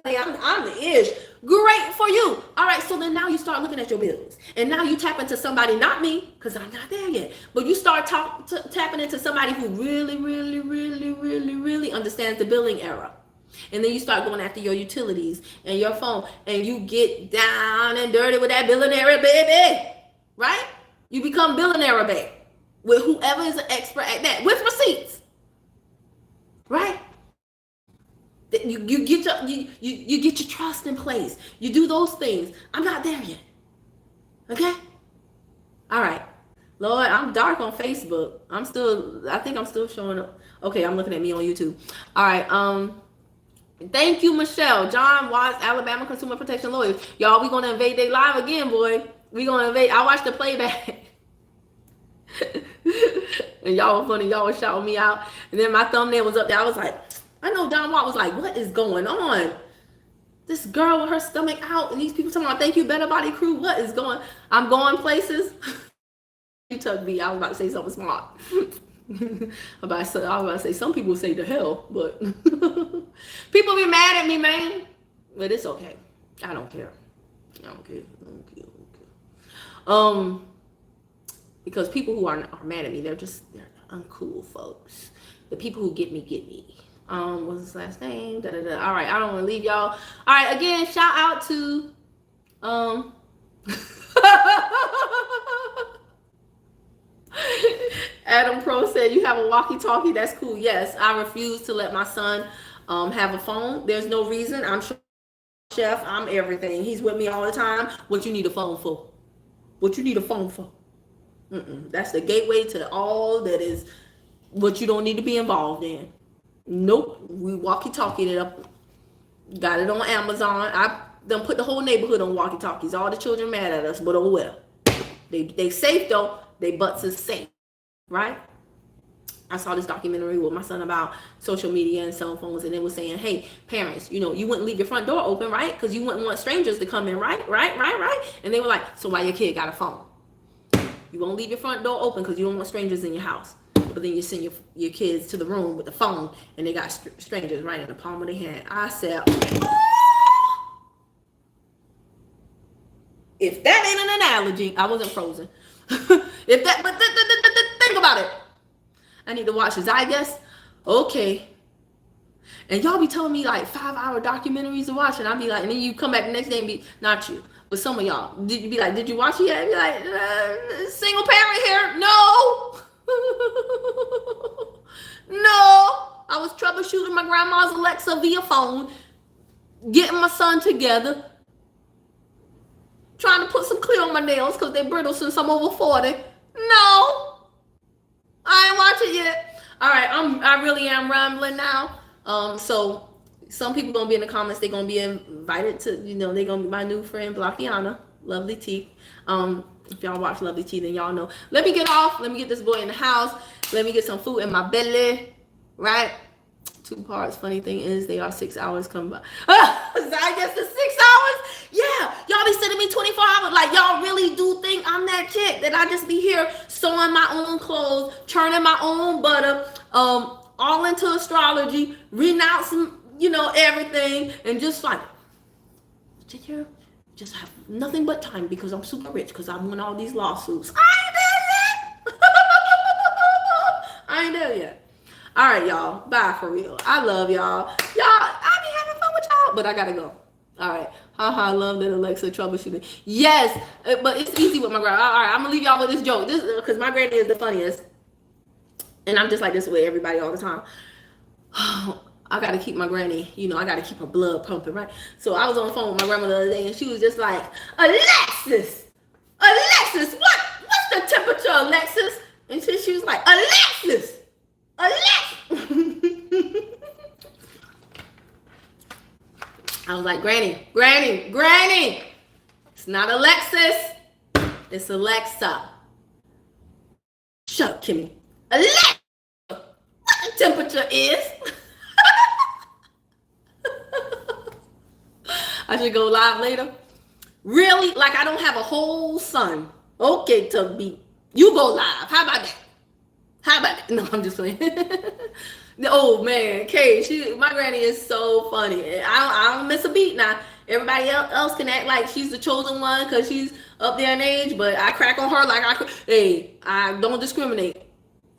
I'm the ish. Great for you. All right, so then now you start looking at your bills. And now you tap into somebody, not me, because I'm not there yet. But you start tapping into somebody who really understands the billing era. And then you start going after your utilities and your phone. And you get down and dirty with that billing era, baby. Right? You become billing era, baby. With whoever is an expert at that. With receipts. Right? You get your trust in place. You do those things. I'm not there yet. Okay? All right. Lord, I'm dark on Facebook. I think I'm still showing up. Okay, I'm looking at me on YouTube. All right. Thank you, Michelle. John Watts, Alabama Consumer Protection Lawyers. Y'all, we gonna invade they live again, boy. We gonna invade. I watched the playback. And y'all were funny. Y'all was shouting me out. And then my thumbnail was up there. I was like, I know Don Watt was like, what is going on? This girl with her stomach out and these people talking about, thank you, BetterBodyCrew. What is going? I'm going places. You took me. I was about to say something smart. I was about to say some people say to hell, but people be mad at me, man. But it's okay. I don't care. I don't care. Because people who are mad at me, they're uncool folks. The people who get me. What's his last name? All right, I don't want to leave y'all. All right, again, shout out to Adam Pro said, you have a walkie-talkie. That's cool. Yes, I refuse to let my son have a phone. There's no reason. I'm chef. I'm everything. He's with me all the time. What you need a phone for? What you need a phone for? That's the gateway to all that is what you don't need to be involved in. Nope. We walkie-talkied it up. Got it on Amazon. I done put the whole neighborhood on walkie-talkies. All the children mad at us, but oh well. They safe though. They butts is safe. Right? I saw this documentary with my son about social media and cell phones, and it was saying, hey, parents, you wouldn't leave your front door open, right? Because you wouldn't want strangers to come in, right? And they were like, so why your kid got a phone? You won't leave your front door open because you don't want strangers in your house. But then you send your kids to the room with the phone, and they got strangers right in the palm of their hand. I said, if that ain't an analogy, I wasn't frozen. If that, but think about it. I need to watch this, I guess. Okay. And y'all be telling me like 5-hour documentaries to watch, and I'll be like, and then you come back the next day and be, not you, but some of y'all, did you be like, did you watch it yet? And be like, single parent here? No. No. I was troubleshooting my grandma's Alexa via phone, getting my son together, trying to put some clear on my nails because they're brittle since I'm over 40. No. I ain't watch it yet. All right, I really am rambling now. So some people gonna be in the comments. They're gonna be invited to, they're gonna be my new friend Blockiana, Lovely T. If y'all watch Lovely T, then y'all know. Let me get off. Let me get this boy in the house. Let me get some food in my belly. Right? 2 parts. Funny thing is, they are 6 hours come by. I guess the 6 hours. Yeah, y'all be sending me 24 hours. Like, y'all really do think I'm that chick that I just be here sewing my own clothes, churning my own butter, all into astrology, renouncing, everything, and just like, sit here, just have nothing but time because I'm super rich because I won all these lawsuits. I ain't there yet. I ain't there yet. All right, y'all. Bye for real. I love y'all. I be having fun with y'all, but I gotta go. All right. I love that Alexa troubleshooting. Yes, but it's easy with my grandma. All right, I'm gonna leave y'all with this joke. This because my granny is the funniest, and I'm just like this with everybody all the time. I got to keep my granny, I got to keep her blood pumping, right? So I was on the phone with my grandma the other day, and she was just like, Alexis, what's the temperature, Alexis? And she was like, Alexis. I was like, Granny. It's not Alexis. It's Alexa. Shut up, Kimmy. Alexa, what the temperature is? I should go live later. Really? Like I don't have a whole son. Okay, Tubby. You go live. How about that? No, I'm just playing. Oh man, Kay, my granny is so funny. I don't miss a beat now. Everybody else can act like she's the chosen one because she's up there in age, but I crack on her like I don't discriminate.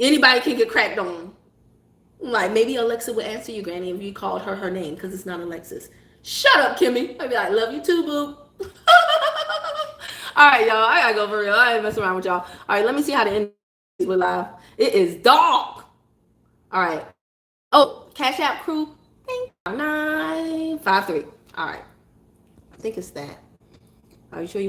Anybody can get cracked on. Like maybe Alexa would answer you, Granny, if you called her name because it's not Alexis. Shut up, Kimmy. I'd be like, love you too, boo. All right, y'all. I gotta go for real. I ain't messing around with y'all. All right, let me see how to end this with live. It is dark. All right. Oh, CashApp crew. 953. All right. I think it's that. Are you sure you want?